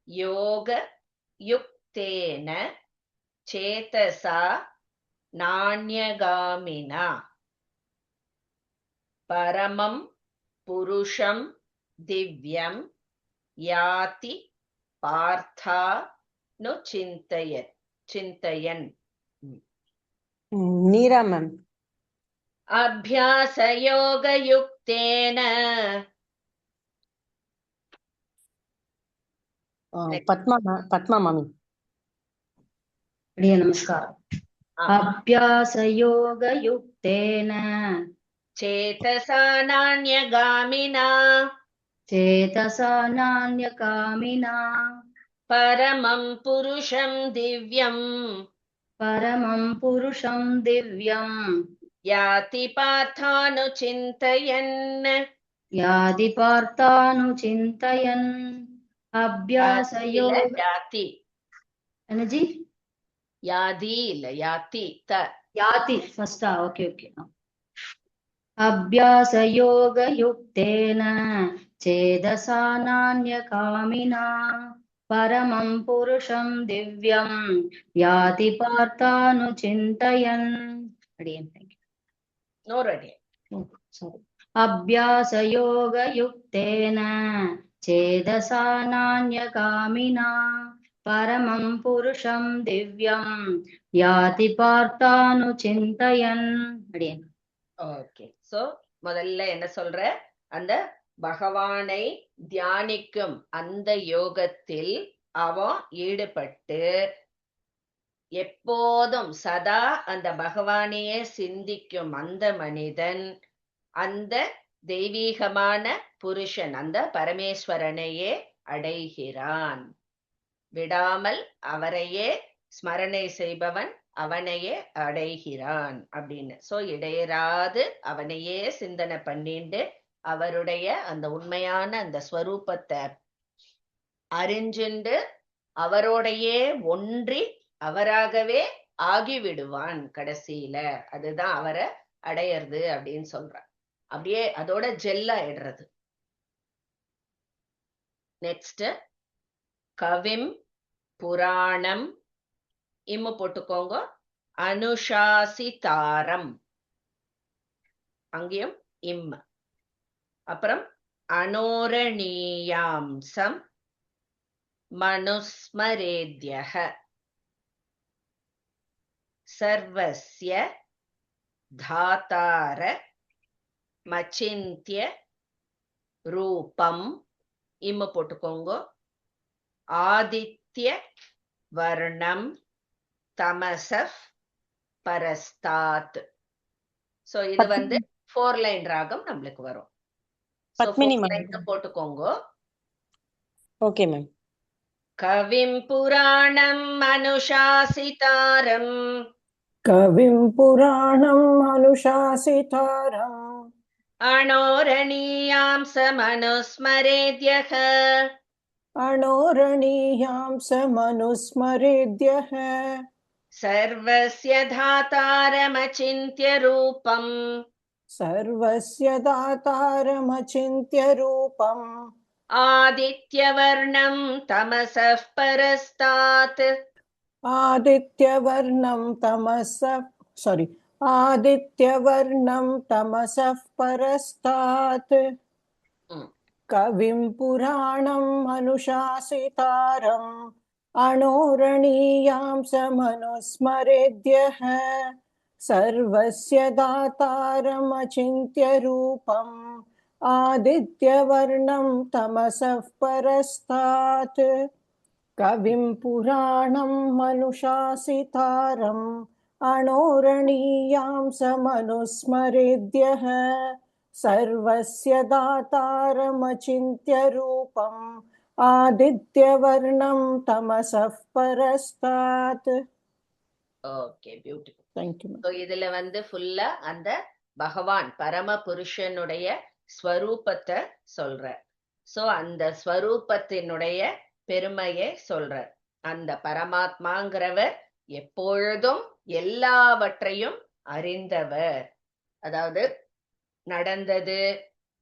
யோக யுக்தேன சேதசா நாண்யகாமினா பரமம் புருஷம் திவ்யம் யாதி பார்த்தா நு சிந்தயன். நீரா மேம். அபியாச யோக யுக்தேன பத்மா மாமி. நமஸ்காரம். அபியாச யோக யுக்தேன சேதசா நாண்யகாமினா பரமம் புருஷம் திவ்யம் யாதி பார்த்தானு சிந்தயன். அபியாச யோக யாதி என்னஜி யாதி இல்ல யாதி யாதி ஃபர்ஸ்டா? Okay okay. அபியாச யோக யுக்தேன சேதசா நாண்யகாமினா பரமம் புருஷம் திவ்யம் யாதி பார்த்தானு சிந்தயன். அபியாச யோக யுக்தேன சேதசா நாண்யகாமினா பரமம் புருஷம் திவ்யம் யாதி பார்த்தானு சிந்தயன். ஓகே. சோ முதல்ல என்ன சொல்ற? அந்த பகவானை தியானிக்கும் அந்த யோகத்தில் அவன் ஈடுபட்டு எப்போதும் சதா அந்த பகவானையே சிந்திக்கும் அந்த மனிதன் அந்த தெய்வீகமான புருஷன் அந்த பரமேஸ்வரனையே அடைகிறான். விடாமல் அவரையே ஸ்மரணை செய்பவன் அவனையே அடைகிறான் அப்படின்னு. சோ இடையராது அவனையே சிந்தனை பண்ணிண்டு அவருடைய அந்த உண்மையான அந்த ஸ்வரூபத்தை அறிஞ்சுண்டு அவரோடையே ஒன்றி அவராகவே ஆகிவிடுவான் கடைசியில. அதுதான் அவரை அடையிறது அப்படின்னு சொல்றான். அப்படியே அதோட ஜெல்லாயிடுறது. நெக்ஸ்ட் கவிம் புராணம் இம்மு போட்டுக்கோங்க. அனுஷாசிதாரம் அங்கேயும் இம். அப்புறம் அனோரணீயாம்சம் மனுஸ்மரேத்யஹ சர்வஸ்ய தாதார மச்சிந்திய ரூபம் இம்மு போட்டுக்கோங்க. ஆதித்ய வர்ணம் தமசஃப் பரஸ்தாத். சோ இது வந்து 4 லைன் ராகம் நம்மளுக்கு வரும். பத்மினி மேம். போட்டுக்கோங்க. Okay ma'am. கவிம் புராணம் அனுஷாசிதாரம் कविं पुराणम् अनुशासितारम् अणोरणीयांसमनुस्मरेद्यः अणोरणीयांसमनुस्मरेद्यः सर्वस्य धातारमचिन्त्य रूपम् सर्वस्य दातारमचिन्त्य रूपम् आदित्यवर्णं तमसः परस्तात् आदित्यवर्णं तमसः परस्तात् कविं पुराणम् अनुशासितारम् अणोरणीयांसमनुस्मरेद्यः सर्वस्य दातारमचिन्त्य रूपम् आदित्यवर्णं तमसः परस्तात् कविं पुराणम् अनुशासितारम् अणोरणीयांसमनुस्मरेद्यः सर्वस्य दातारमचिन्त्य रूपम् आदित्यवर्णं तमसः परस्तात्. Okay, beautiful. Thank you. So இதுல வந்து ஃபுல்லா அந்த பகவான் பரம புருஷனுடைய ஸ்வரூபத்தை சொல்ற. சோ அந்த ஸ்வரூபத்தினுடைய பெருமையை சொல்ற. அந்த பரமாத்மாங்கிறவர் எப்பொழுதும் எல்லாவற்றையும் அறிந்தவர். அதாவது நடந்தது,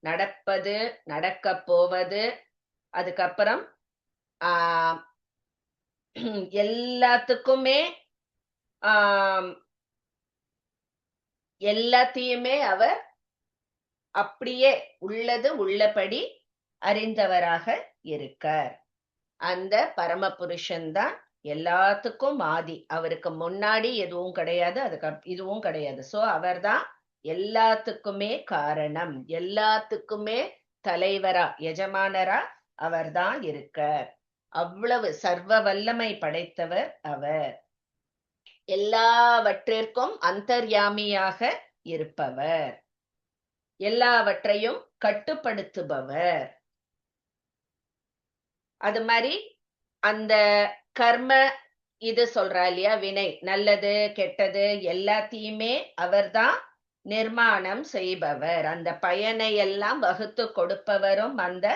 நடப்பது, நடக்க போவது, அதுக்கப்புறம் எல்லாத்துக்குமே எல்லாத்தையுமே அவர் அப்படியே உள்ளது உள்ளபடி அறிந்தவராக இருக்கார். அந்த பரமபுருஷன் தான் எல்லாத்துக்கும் ஆதி. அவருக்கு முன்னாடி எதுவும் கிடையாது, அதுக்கு இதுவும் கிடையாது. சோ அவர்தான் எல்லாத்துக்குமே காரணம், எல்லாத்துக்குமே தலைவரா எஜமானரா அவர்தான் இருக்கார். அவ்வளவு சர்வ வல்லமை படைத்தவர் அவர். எல்லாவற்றிற்கும் அந்தர்யாமியாக இருப்பவர், எல்லாவற்றையும் கட்டுப்படுத்துபவர். அது மாதிரி அந்த கர்ம இது சொல்றா இல்லையா, வினை, நல்லது கெட்டது எல்லாத்தையுமே அவர்தான் நிர்மாணம் செய்பவர். அந்த பயனை எல்லாம் வகுத்து கொடுப்பவரும் அந்த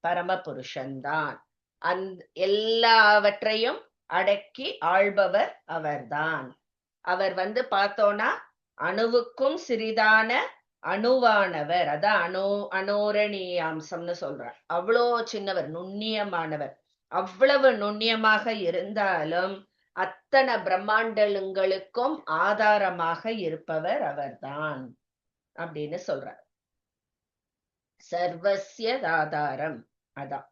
பரமபுருஷன்தான். எல்லாவற்றையும் அடக்கி ஆள்பவர் அவர்தான். அவர் வந்து பார்த்தோம்னா அணுவுக்கும் சிறிதான அணுவானவர். அதான் அனோரணீயாம்சம்னு சொல்றார். அவ்வளோ சின்னவர், நுண்ணியமானவர். அவ்வளவு நுண்ணியமாக இருந்தாலும் அத்தனை பிரம்மாண்டங்களுக்கும் ஆதாரமாக இருப்பவர் அவர்தான் அப்படின்னு சொல்றார். சர்வஸ்ய ஆதாரம், அதான்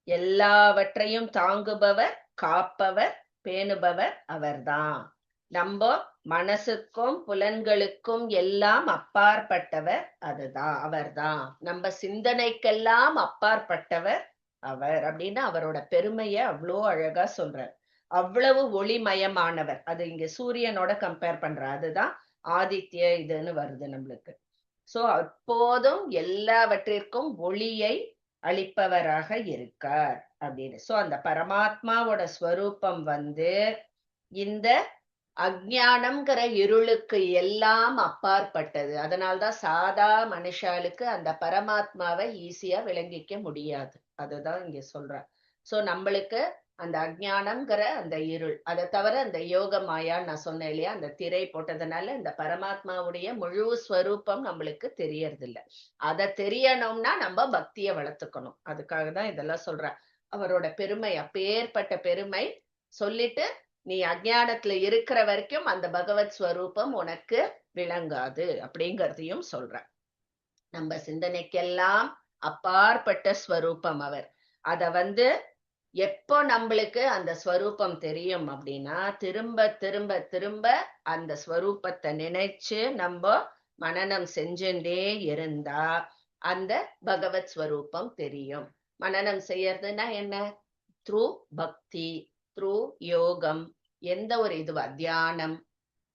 எல்லாவற்றையும் தாங்குபவர், காப்பவர், பேணுபவர் அவர்தான். நம்ம மனசுக்கும் புலன்களுக்கும் எல்லாம் அப்பாற்பட்டவர் அதுதான், அவர்தான். நம்ம சிந்தனைக்கெல்லாம் அப்பாற்பட்டவர் அவர் அப்படின்னு அவரோட பெருமைய அவ்வளோ அழகா சொல்றார். அவ்வளவு ஒளிமயமானவர். அது இங்க சூரியனோட கம்பேர் பண்ற, அதுதான் ஆதித்ய இதுன்னு வருது நம்மளுக்கு. சோ அப்போதும் எல்லாவற்றிற்கும் ஒளியை அளிப்பவராக இருக்கார் அப்படின்னு. சோ அந்த பரமாத்மாவோட ஸ்வரூபம் வந்து இந்த அஞ்ஞானம்ங்கிற இருளுக்கு எல்லாம் அப்பாற்பட்டது. அதனால்தான் சாதா மனுஷாளுக்கு அந்த பரமாத்மாவை ஈஸியா விளங்கிக்க முடியாது. அதுதான் இங்க சொல்றேன். சோ நம்மளுக்கு அந்த அஞ்ஞானம்ங்கிற அந்த இருள், அதை தவிர அந்த யோக மாயான்னு நான் சொன்னேன் இல்லையா, அந்த திரை போட்டதுனால இந்த பரமாத்மாவுடைய முழு ஸ்வரூபம் நம்மளுக்கு தெரியறது இல்ல. அதை தெரியணும்னா நம்ம பக்தியை வளர்த்துக்கணும். அதுக்காக தான் இதெல்லாம் சொல்றேன். அவரோட பெருமை, அப்பேற்பட்ட பெருமை சொல்லிட்டு நீ அஞ்ஞானத்துல இருக்கிற வரைக்கும் அந்த பகவத் ஸ்வரூபம் உனக்கு விளங்காது அப்படிங்கறதையும் சொல்றேன். நம்ம சிந்தனைக்கெல்லாம் அப்பாற்பட்ட ஸ்வரூபம் அவர். அத வந்து எப்போ நம்மளுக்கு அந்த ஸ்வரூபம் தெரியும் அப்படின்னா, திரும்ப திரும்ப திரும்ப அந்த ஸ்வரூபத்தை நினைச்சு நம்ம மனனம் செஞ்சுட்டே இருந்தா அந்த பகவத் ஸ்வரூபம் தெரியும். மனனம் செய்யறதுன்னா என்ன? த்ரூ பக்தி, த்ரூ யோகம், எந்த ஒரு இதுவா தியானம்,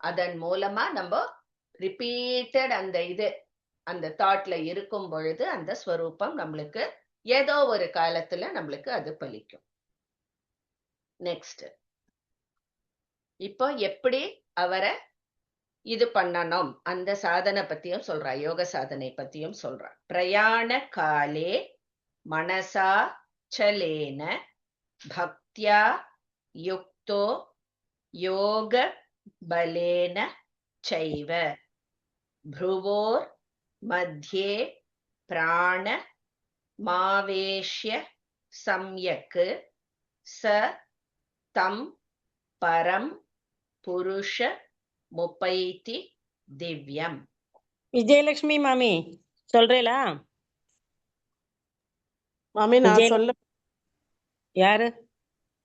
அதன் மூலமா நம்ம ரிப்பீட்டட் அந்த தாட்ல இருக்கும் பொழுது அந்த ஸ்வரூபம் நம்மளுக்கு ஏதோ ஒரு காலத்துல நம்மளுக்கு அது பலிக்கும். நெக்ஸ்ட், இப்போ எப்படி அவரை இது பண்ணணும் அந்த சாதனை பத்தியும் சொல்றா, யோக சாதனை பத்தியும் சொல்றா. பிரயாண காலே மனசா சலேன பக்தியா யுக்தோ யோக பலேன சைவ ப்ருவோர் மத்யே பிராண மாவேஷ்ய சம்யக் ச தம் பரம் புருஷ முபைதி திவ்யம். விஜயலட்சுமி மாமி சொல்றேலா? மாமி நான் சொல்ல யாரு?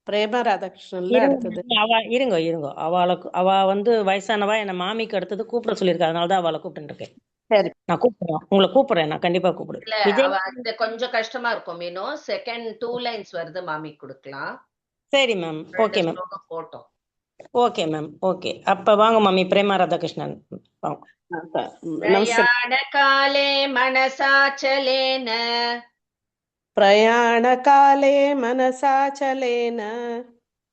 பிரேம ராதாகிருஷ்ணன்ல அடுத்தது. இருங்க அவ வந்து வயசானவா, என்ன மாமிக்கு அடுத்தது கூப்பிட சொல்லியிருக்கா. அதனாலதான் அவளை கூப்பிட்டு இருக்கேன். சரி, நான் கூப்பிடுறேன், உங்களை கூப்பிடுறேன், நான் கண்டிப்பா கூப்பிடுறேன். கொஞ்சம் கஷ்டமா இருக்கும் மீனும். செகண்ட் 2 லைன்ஸ் வருது, மாமி கொடுக்கலாம். சரி மேம், ஓகே மேம், போட்டோம். Okay ma'am, okay. அப்ப வாங்க மாமி, பிரேமா ராதாகிருஷ்ணன் வாங்க. பிரயாண காலே மனசாச்சலேன பிரயாண காலே மனசாச்சலேன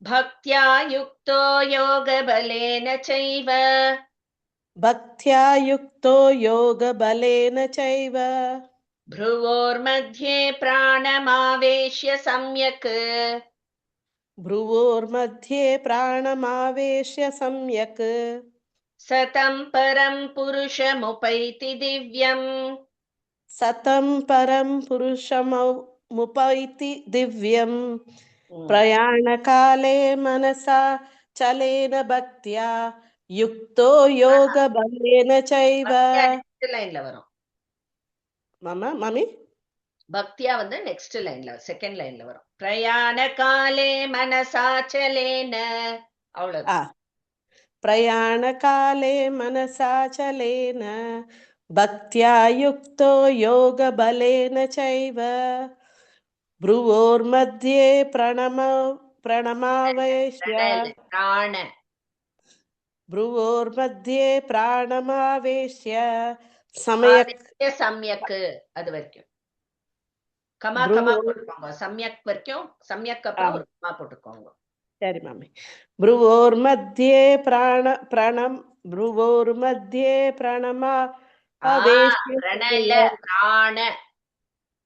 பக்த்யா யுக்தோ யோக பலேன சைவ பக்த்யா யுக்தோ யோக பலேன சைவ ப்ருவோர் மத்யே பிராணமாவேஷ்ய சம்யக் ப்ருவோர் மத்யே பிராணமாவேஷ்ய சம்யக் சதம் பரம் புருஷமுபைதி திவ்யம் சதம் பரம் புருஷமுபைதி திவ்யம் பிரயாண காலே மனசா சலேன பக்த்யா யுக்தோ யோக பலேன சைவ. லைன்ல வரும் மாமி, பக்தியா வந்து நெக்ஸ்ட் லைன்ல, செகண்ட் லைன்ல வரும். பிரயாண காலே மனசாச்சலேன, அவ்வளவு. பிரயாண காலே மனசாச்சலேன பக்த்யா யுக்தோ யோக பலேன சைவ ப்ருவோர் மத்யே பிரணமாவேஷ்ய பிராண ப்ருவோர் மத்யே பிராணமாவேஷ்ய சம்யக், அது வரைக்கும் கமா கமா போட்டுக்கோங்க. சம்யக் வரைக்கும், சம்யக் அப்புறம் ஒரு கமா போட்டுக்கோங்க. சரி மாமி. ப்ருவோர் மத்யே ப்ருவோர் மத்யே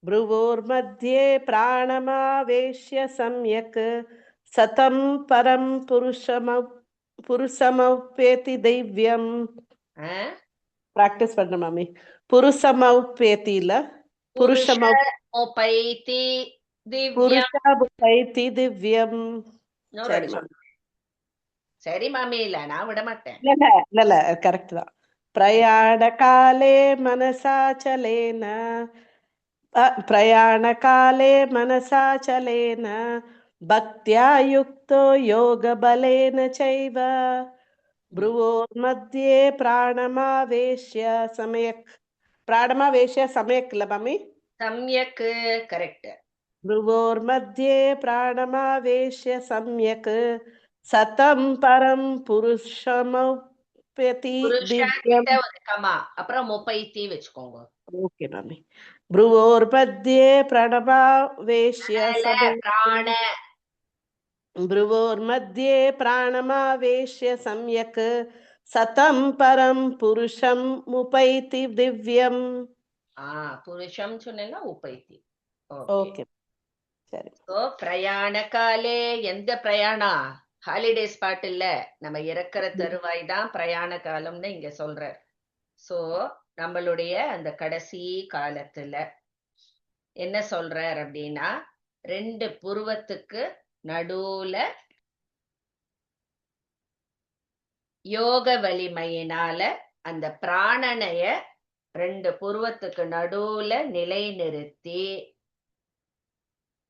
ப்ருவோர் மத்யே பிராணமாவேஷ்ய சம்யக் சதம் பரம் புருஷமௌபேதி திவ்யம். பிராக்டிஸ் பண்ற மாமி. புருஷமௌபேதி இல்ல, புருஷமௌபைதி திவ்யம். சரி மாமி, இல்ல நான் விட மாட்டேன். இல்ல கரெக்ட் தான். பிரயாண காலே மனசாச்சலேன பிரயாண காலே மனசாச்சலேன பக்த்யா யுக்தோ யோக பலேன சைவ ப்ருவோர் மத்யே பிராணமாவேஷ்ய சமயக். பிராணமாவேஷ்ய சமயக் இல்ல மாமி? சம்யக், கரெக்ட். ப்ருவோர் மத்யே பிராணமாவேஷ்ய சம்யக் சதம் பரம் புருஷமௌபேதி புஷ்பதி புருஷ திவ்யம். கிட்ட ஒரு கமா, அப்புறம் முப்பைத்தி வச்சுக்கோங்க. ஓகே மாமி. ப்ருவோர் மத்தியே பிரணமாவேஷ்ய சபை. பிராண ப்ருவோர் மத்தியே பிராணமாவேஷ்ய சம்யக் சதம் பரம் புருஷம் முபைதி திவ்யம். புருஷம் சொன்னா உப்பைத்தி. ஓகே சரி. ஸோ பிரயாண காலே, எந்த பிரயாணம்? ஹாலிடே ஸ்பாட் இல்ல, நம்ம இறக்குற தருவாய் தான் பிரயாண காலம்னு இங்க சொல்ற. சோ நம்மளுடைய அந்த கடைசி காலத்துல என்ன சொல்றார் அப்படின்னா, 2 புருவத்துக்கு நடுவுல யோக வலிமையினால அந்த பிராணனைய 2 புருவத்துக்கு நடுவுல நிலைநிறுத்தி,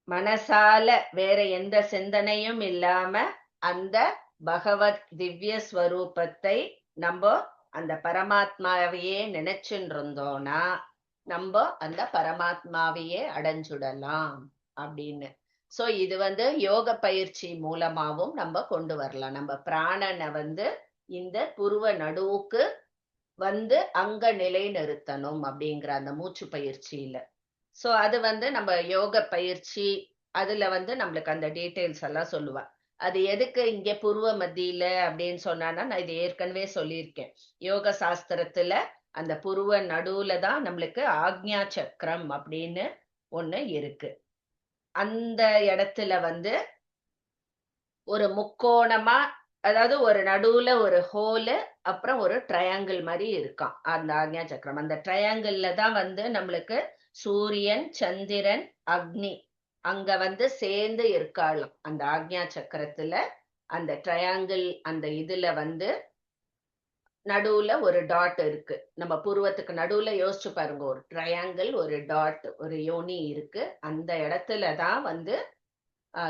மனசால வேற எந்த சிந்தனையும் இல்லாம அந்த பகவத் திவ்ய ஸ்வரூபத்தை நம்ம அந்த பரமாத்மாவையே நினைச்சுட்டு இருந்தோம்னா நம்ம அந்த பரமாத்மாவையே அடைஞ்சுடலாம் அப்படின்னு. சோ இது யோக பயிற்சி மூலமாவும் நம்ம கொண்டு வரலாம். நம்ம பிராணனை இந்த புருவ நடுவுக்கு அங்க நிலை நிறுத்தணும் அப்படிங்கிற அந்த மூச்சு பயிற்சியில. சோ அது நம்ம யோக பயிற்சி, அதுல நம்மளுக்கு அந்த டீடைல்ஸ் எல்லாம் சொல்லுவா. அது எதுக்கு இங்க புருவ மத்தியில அப்படின்னு சொன்னான்னா, நான் இது ஏற்கனவே சொல்லியிருக்கேன். யோக சாஸ்திரத்துல அந்த புருவ நடுவுல தான் நம்மளுக்கு ஆக்ஞா சக்கரம் அப்படின்னு ஒண்ணு இருக்கு. அந்த இடத்துல ஒரு முக்கோணமா, அதாவது ஒரு நடுவுல ஒரு ஹோலு, அப்புறம் ஒரு ட்ரையாங்கிள் மாதிரி இருக்கான் அந்த ஆக்ஞா சக்கரம். அந்த ட்ரையாங்கிள்ல தான் நம்மளுக்கு சூரியன், சந்திரன், அக்னி அங்க சேர்ந்து இருக்காளாம் அந்த ஆக்ஞா சக்கரத்துல. அந்த ட்ரையாங்கிள் அந்த இதுல நடுவுல ஒரு டாட் இருக்கு. நம்ம புருவத்துக்கு நடுவுல யோசிச்சு பாருங்க, ஒரு ட்ரையாங்கிள், ஒரு டாட், ஒரு யோனி இருக்கு. அந்த இடத்துலதான்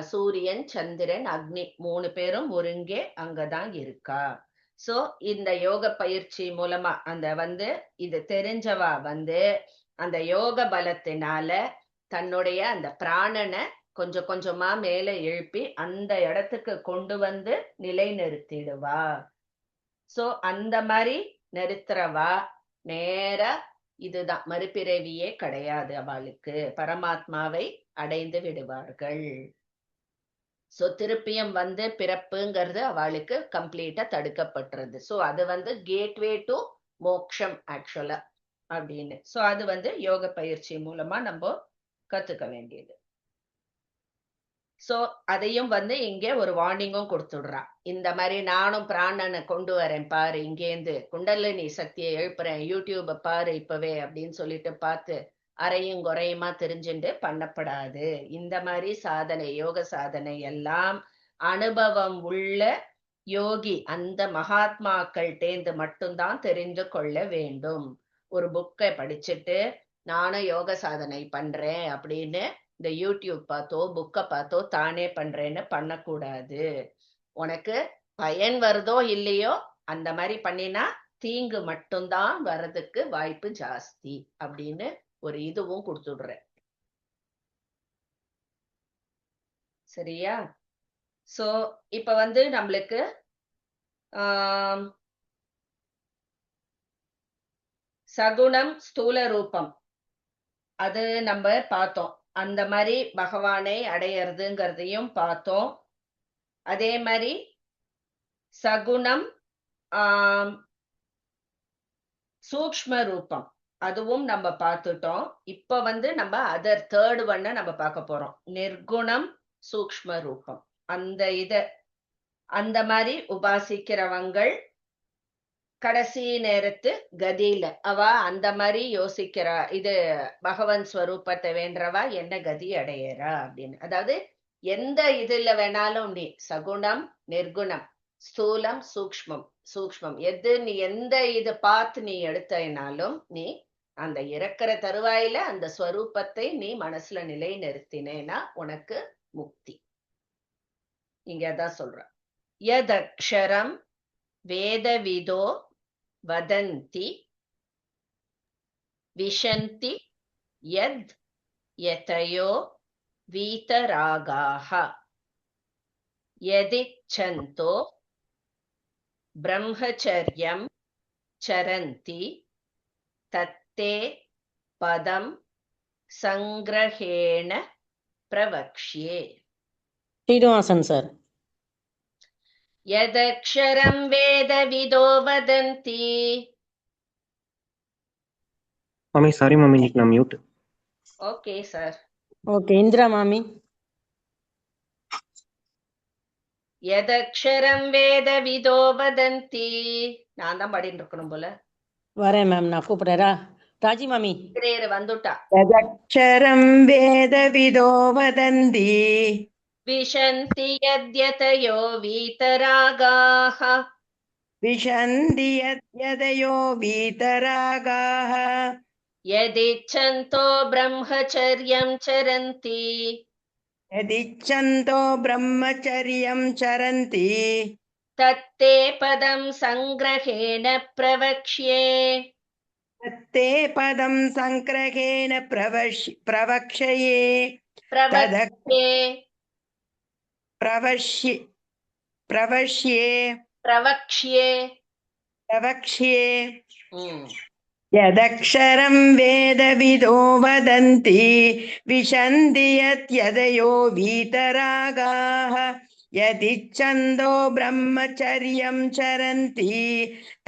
சூரியன், சந்திரன், அக்னி 3 பேரும் ஒருங்கே அங்கதான் இருக்கா. சோ இந்த யோக பயிற்சி மூலமா அந்த இது தெரிஞ்சவா அந்த யோக பலத்தினால தன்னுடைய அந்த பிராணனை கொஞ்சம் கொஞ்சமா மேல எழுப்பி அந்த இடத்துக்கு கொண்டு நிலை நிறுத்திடுவா. சோ அந்த மாதிரி நிறுத்துறவா நேரா இதுதான், மறுபிறவியே கிடையாது அவளுக்கு, பரமாத்மாவை அடைந்து விடுவார்கள். சோ திருப்பியும் பிறப்புங்கிறது அவளுக்கு கம்ப்ளீட்டா தடுக்கப்பட்டுறது. சோ அது கேட்வே டு மோக்ஷம் ஆக்சுவலா அப்படின்னு. சோ அது யோக பயிற்சி மூலமா நம்ம கத்துக்க வேண்டியது. சோ அதையும் இங்க ஒரு வார்னிங்கும் கொடுத்துடுறா. இந்த மாதிரி நானும் பிராணனை கொண்டு வரேன் பாரு, இங்கேந்து குண்டலினி சக்தியை எழுப்புறேன், யூடியூப பாரு இப்பவே அப்படின்னு சொல்லிட்டு பார்த்து அரையும் குறையுமா தெரிஞ்சுட்டு பண்ணப்படாது. இந்த மாதிரி சாதனை, யோக சாதனை எல்லாம் அனுபவம் உள்ள யோகி, அந்த மகாத்மாக்கள்டேந்து மட்டும்தான் தெரிந்து கொள்ள வேண்டும். ஒரு புக்கை படிச்சுட்டு நானும் யோக சாதனை பண்றேன் அப்படின்னு இந்த யூடியூப் பார்த்தோ புக்கை பார்த்தோ தானே பண்றேன்னு பண்ணக்கூடாது. உனக்கு பயன் வருதோ இல்லையோ, அந்த மாதிரி பண்ணினா தீங்கு மட்டும்தான் வர்றதுக்கு வாய்ப்பு ஜாஸ்தி அப்படின்னு ஒரு இதுவும் கொடுத்துடுறேன். சரியா? சோ இப்ப நம்மளுக்கு சகுணம், ஸ்தூல ரூபம் அது நம்ம பார்த்தோம். அந்த மாதிரி பகவானை அடையறதுங்கிறதையும் பார்த்தோம். அதே மாதிரி சகுணம் சூக்ஷ்ம ரூபம் அதுவும் நம்ம பார்த்துட்டோம். இப்ப நம்ம அதர் தேர்ட் ஒன்ன நம்ம பார்க்க போறோம், நிர்குணம் சூக்ஷ்ம ரூபம். அந்த மாதிரி உபாசிக்கிறவங்கள் கடைசி நேரத்து கதியில அவ அந்த மாதிரி யோசிக்கிறா, இது பகவான் ஸ்வரூபத்தை வேண்டவா என்ன கதி அடையறா அப்படின்னு. அதாவது எந்த இதுல வேணாலும் நீ சகுணம், நிர்குணம், ஸ்தூலம், சூக்ஷ்மம் எது நீ எந்த இது பார்த்து நீ எடுத்தனாலும் நீ அந்த இறக்குற தருவாயில அந்த ஸ்வரூபத்தை நீ மனசுல நிலை நிறுத்தினேனா உனக்கு முக்தி. இங்க அதான் சொல்ற, யதக்ஷரம் வேதவிதோ வதந்தி விஷந்தி யத் யதயோ வீதராகாஹ யதிச்சந்தோ பிரம்மச்சர்யம் சரந்தி தத்தே பதம் சங்கிரஹேண பிரவக்ஷ்யே. ஸ்ரீனிவாசன் சார். யதக்ஷரம் வேதவிதோ வதந்தி. மாமி சாரி மாமி, இன்னைக்கு நான் mute. Okay sir. Okay Indira மாமி. யதக்ஷரம் வேதவிதோ வதந்தி. நான் தான் பாடிட்டு இருக்கணும் போல. வரேன் மேம், நான் கூப்பிடுறா. ராஜி மாமி வந்துட்டா. யதக்ஷரம் வேதவிதோ வதந்தி விஷந்தி யத்யதயோ வீதராகாः. விஷந்தி யத்யதயோ வீதராகாः. யதிச்சந்தோ பிரம்மச்சர்யம் சரந்தி. யதிச்சந்தோ பிரம்மச்சர்யம் சரந்தி தத்தே பதம் சங்கிரஹேண பிரவக்ஷ்யே. தத்தே பதம் சங்கிரஹேண பிரவக்ஷ்யே. பிரவக்ஷ்யே பிரவக்ஷ்யே பிரவக்ஷ்யே பிரவக்ஷ்யே. பிரவக்ஷ்யே. யதக்ஷரம் வேதவிதோ வதந்தி விஷந்தி யத்யதயோ வீதராகாः. யதிச்சந்தோ பிரம்மச்சர்யம் சரந்தி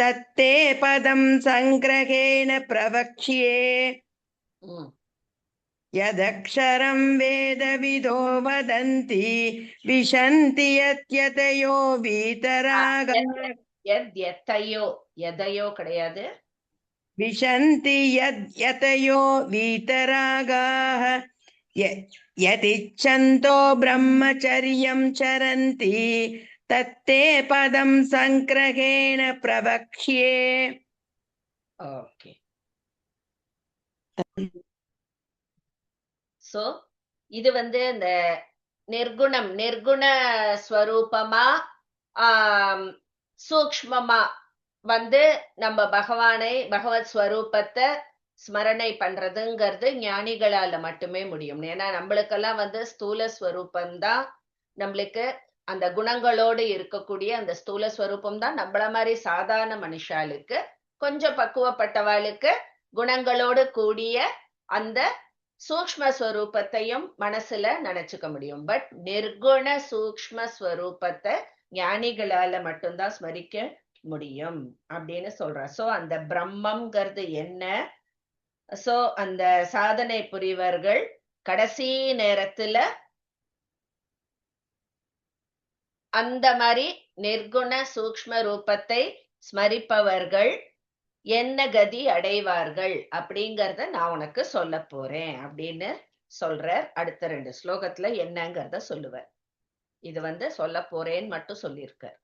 தத்தே பதம் சங்கிரஹேண பிரவக்ஷ்யே. யதக்ஷரம் வேதவிதோ வதந்தி விஷந்தி யத்யதயோ வீதராகாः. யத்யதயோ, யதயோ கிடையாது. விஷந்தி யத்யதயோ வீதராகாः. யதிச்சந்தோ பிரம்மச்சர்யம் சரந்தி தத்தே பதம் சங்கிரஹேண பிரவக்ஷ்யே. ஓகே. சோ இது இந்த நிர்குண ஸ்வரூபமா சூக்ஷ்மமா நம்ம பகவத் ஸ்வரூபத்தை ஸ்மரணை பண்றதுங்கிறது ஞானிகளால மட்டுமே முடியும். ஏன்னா நம்மளுக்கெல்லாம் ஸ்தூல ஸ்வரூபம்தான், நம்மளுக்கு அந்த குணங்களோடு இருக்கக்கூடிய அந்த ஸ்தூல ஸ்வரூபம் தான் நம்மள மாதிரி சாதாரண மனுஷாளுக்கு, கொஞ்சம் பக்குவப்பட்டவாளுக்கு குணங்களோடு கூடிய அந்த சூக்ஷ்ம ஸ்வரூபத்தையும் மனசுல நினைச்சுக்க முடியும். பட் நிர்குண சூக்ஷ்ம ஸ்வரூபத்தை ஞானிகளால மட்டும்தான் ஸ்மரிக்க முடியும் அப்படின்னு சொல்ற. சோ அந்த பிரம்மம்ங்கிறது என்ன? சோ அந்த சாதனை புரிவர்கள் கடைசி நேரத்துல அந்த மாதிரி நிர்குண சூக்ஷ்ம ரூபத்தை ஸ்மரிப்பவர்கள் என்ன கதி அடைவார்கள் அப்படிங்கறத நான் உனக்கு சொல்ல போறேன் அப்படின்னு சொல்றார். அடுத்த 2 ஸ்லோகத்துல என்னங்கறத சொல்லுவார். இது சொல்ல போறேன்னு மட்டும் சொல்லியிருக்கார்.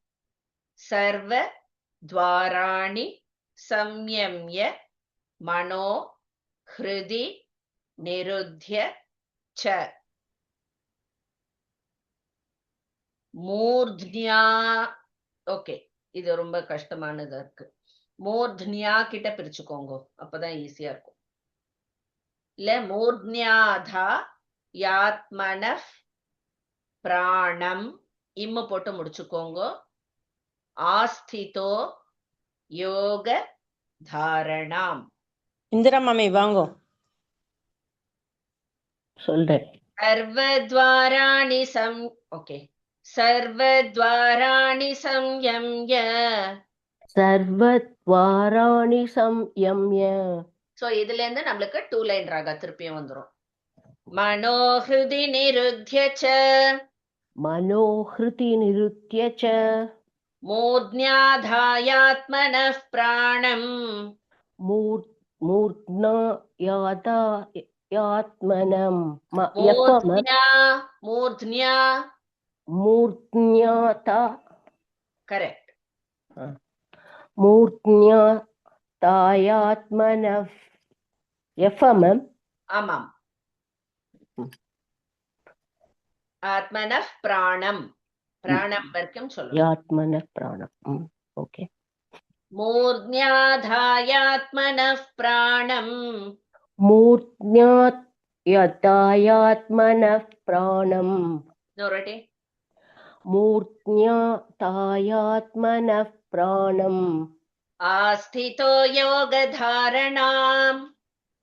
சர்வ துவாராணி சம்யம்ய மனோ ஹிருதி நிருத்ய ச மூர்த்யா. ஓகே, இது ரொம்ப கஷ்டமானதா இருக்கு. மூர்த்யா கிட்ட பிரிச்சுக்கோங்க, அப்பதான் ஈஸியா இருக்கும். இல்ல மூர்த்யாதா யாத்மனஃ பிராணம் இம்மு போட்டு முடிச்சுக்கோங்க. ஆஸ்திதோ யோக தாரணாம். இந்திரா மாமி வாங்கோ சொல்றேன். சர்வத்வாராணி ஓகே, சர்வத்வாராணி சம்யம்ய. சர்வத்வாராணி சம்யம்ய. சோ இதுல இருந்து நம்மளுக்கு 2 லைன் ராகா திருப்பியும் வந்துரும். மனோஹிருதி நிருத்ய ச. மனோஹிருதி நிருத்ய ச. மூர்த்யாதாயாத்மனஃ பிராணம். மூர்த்னா யாதாயாத்மனம். மூர்த்யா மூர்த்யாதா. கரெக்ட். மூர்த்யாதாயாத்மனஃ. எஃப்எம். ஆமாம். ஆத்மனஃ பிராணம். பிராணம் வரைக்கும் சொல்லுங்க. ஆத்மனஃ பிராணம். ஓகே. மூர்த்யாதாயாத்மனஃ பிராணம். மூர்த்யாதாயாத்மனஃ பிராணம். இன்னொருவாட்டி. மூர்த்யாதாயாத்மனஃ प्राणम् आस्थितो योगधारणाम्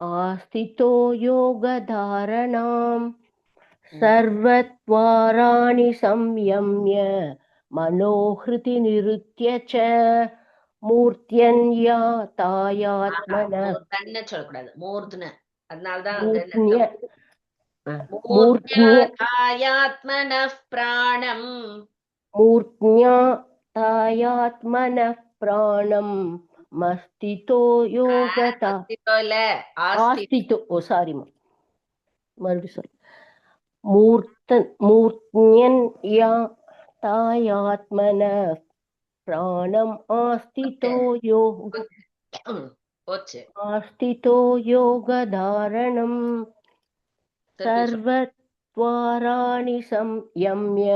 आस्थितो योगधारणाम् सर्वद्वाराणि संयम्य मनोहृति निरुत्य च मूर्त्यन्यातायात्मनः மூர்த்தன்னு சொல்லக்கூடாது, மூர்த்ன. அதனாலதான் அங்க मूर्ध्य मूर्ध्य மூர்த்யாதாயாத்மனः பிராணம் मूर्ध्यातायात्मनः प्राणम् मस्तितो योगता அஸ்திதோல आस्तितो ओ सारी मறுபடியும் சொல்லு मूर्धन्यातायात्मनः प्राणम् आस्तितो योग போச்சு. आस्तितो योगधारणम् सर्वद्वाराणि संयम्य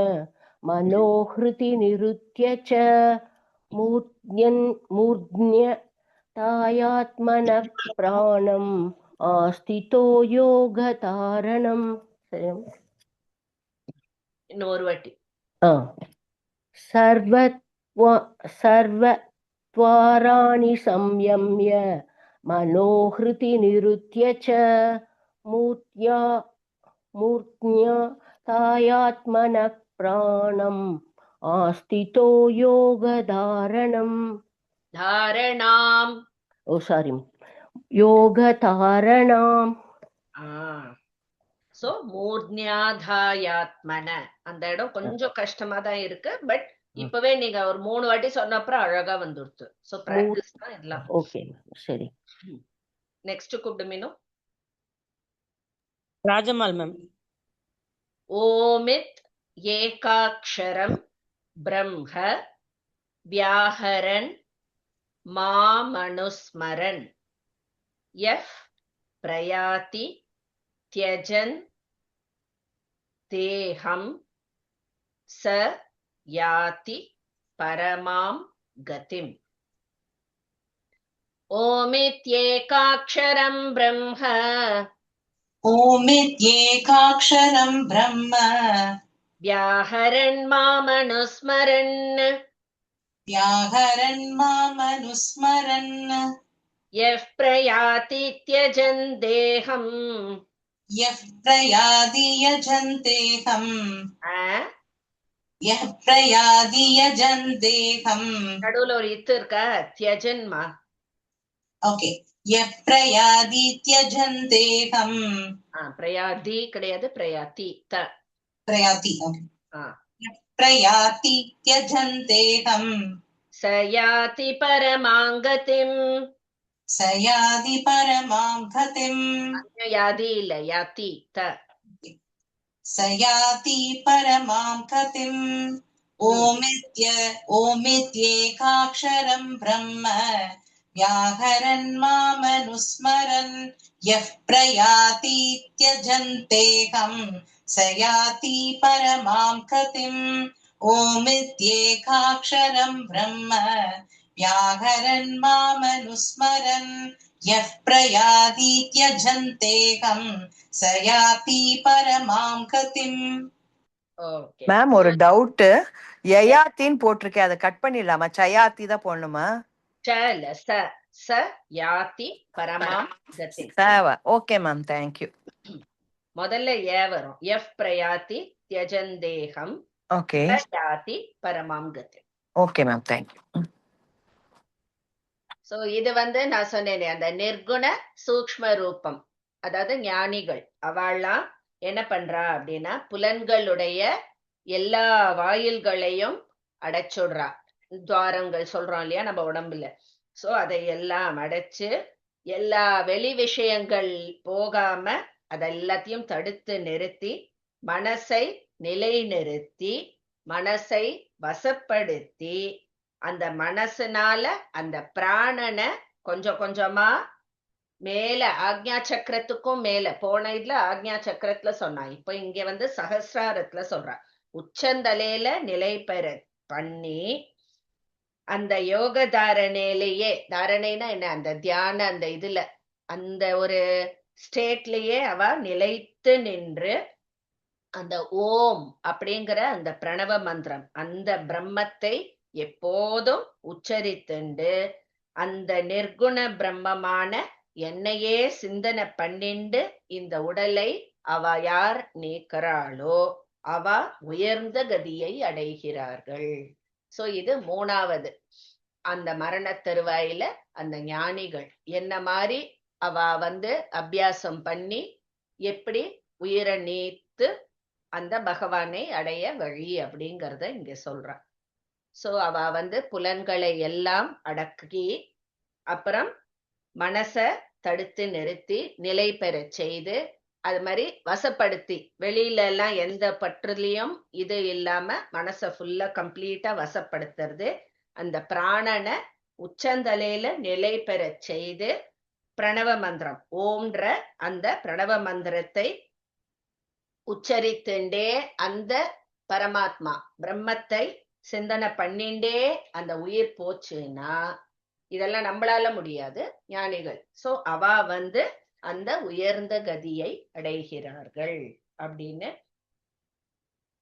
मनोहृति निरुत्य च मूर्ध्न्यतायात्मनः प्राणम् आस्तितो योगधारणम् இன்னொரு வாட்டி. सर्वद्वाराणि संयम्य मनोहृति निरुत्य च मूर्ध्यातायात्मनः प्राणम् आस्तितो योगधारणम् தாரணாம். ओ सारी योगधारणाम् சோ மூர்த்யாதாயாத்மன அந்த இடம் கொஞ்சம் கஷ்டமா தான் இருக்கு. பட் இப்பவே நீங்க ஒரு 3 வாட்டி சொன்ன அப்புறம் அழகா வந்துடுது. சோ பிராக்டிஸ் தான் இதெல்லாம். ஓகே சரி. நெக்ஸ்ட் கூப்பிடு மீனு. ராஜம்மாள் மேம். ஓமித் ஏகாக்ஷரம் பிரம்ம வியாஹரன் மாமனுஸ்மரன் யஃப் பிரயாதி त्यजन् தேஹம் ச யாதி பரமாம் கதிம். ஓமித்யேகாக்ஷரம் பிரம்ம ஓமித்யேகாக்ஷரம் பிரம்ம வியாஹரன் மாமனுஸ்மரன் வியாஹரன் மாமனுஸ்மரன் யஃப் பிரயாதி त्यजन् தேஹம் यः प्रयाति यजन्तेऽहम् यः प्रयाति यजन्तेऽहम् நடுவுல ஒரு இத்து இருக்கா, தியஜன்மா. ஓகே, यः प्रयाति त्यजन्तेऽहम्. பிரயாதி கிடையாது, பிரயாதி த प्रयाति. ओके, यः प्रयाति त्यजन्तेऽहम् स याति परमां गतिम्. स याति परमां गतिम्. याति இல்ல, याति த स याति परमां गतिम्. ओमित्येकाक्षरं ब्रह्म व्याहरन् मामनुस्मरन् यः प्रयाति त्यजन्तेऽहम् स याति परमां गतिम्. ओमित्येकाक्षरं ब्रह्म व्याहरन् मामनुस्मरन् यः प्रयाति त्यजन्तेऽहम् स याति परमां गतिम्. மேம் ஒரு டவுட், யயாத்தின்னு போட்டிருக்கேன், அதை கட் பண்ணிடலாமா? சயாத்தி தான் போடணுமா? சல ச ச யாதி பரமாம் கதிம். சேவா. Okay ma'am, thank you. முதல்ல ஏ வரும். எஃப் பிரயாதி त्यजन्तेऽहम् ஓகே யாதி பரமாம் கதிம். Okay ma'am, thank you. So இது நான் சொன்னேனே அந்த நிர்குண சூக்ஷ்ம ரூபம், அதாவது ஞானிகள் அவள்லாம் என்ன பண்றா அப்படின்னா புலன்களுடைய எல்லா வாயில்களையும் அடைச்சுடுறா. துவாரங்கள் சொல்றோம் இல்லையா நம்ம உடம்புல. சோ அதை எல்லாம் அடைச்சு எல்லா வெளி விஷயங்கள் போகாம அதெல்லாத்தையும் தடுத்து நிறுத்தி மனசை நிலைநிறுத்தி மனசை வசப்படுத்தி அந்த மனசுனால அந்த பிராணனை கொஞ்சம் கொஞ்சமா மேல ஆக்ஞா சக்கரத்துக்கும் மேல, போன இதுல ஆக்ஞா சக்கரத்துல சொன்னான், இப்ப இங்க சஹஸ்ராரத்துல சொல்றான். உச்சந்தலையில நிலை பெற பண்ணி அந்த யோக தாரணையிலேயே, தாரணைனா என்ன, அந்த தியான அந்த இதுல அந்த ஒரு ஸ்டேட்லயே அவ நிலைத்து நின்று அந்த ஓம் அப்படிங்கிற அந்த பிரணவ மந்திரம், அந்த பிரம்மத்தை எப்போதும் உச்சரித்துண்டு அந்த நிர்குண பிரம்மமான என்னையே சிந்தனை பண்ணிண்டு இந்த உடலை அவ யார் நீக்கிறாளோ அவ உயர்ந்த கதியை அடைகிறார்கள். சோ இது மூணாவது. அந்த மரண தருவாயில அந்த ஞானிகள் என்ன மாதிரி அவ அபியாசம் பண்ணி எப்படி உயிரை நீத்து அந்த பகவானை அடைய வழி அப்படிங்கறத இங்க சொல்றா. சோ அவ புலன்களை எல்லாம் அடக்கி அப்புறம் மனச தடுத்து நிறுத்தி நிலை பெற செய்து அது மாதிரி வசப்படுத்தி வெளியில எல்லாம் எந்த பற்றுலயும் இது இல்லாம மனச ஃபுல்லா கம்ப்ளீட்டா வசப்படுத்துறது. அந்த பிராணனை உச்சந்தலையில நிலை பெற செய்து பிரணவ மந்திரம் ஓம்ன்ற அந்த பிரணவ மந்திரத்தை உச்சரித்துண்டே அந்த பரமாத்மா பிரம்மத்தை சிந்தனை பண்ணிண்டே அந்த உயிர் போச்சுன்னா இதெல்லாம் நம்மளால முடியாது ஞானிகள். சோ அவ அந்த உயர்ந்த கதியை அடைகிறார்கள் அப்படின்னு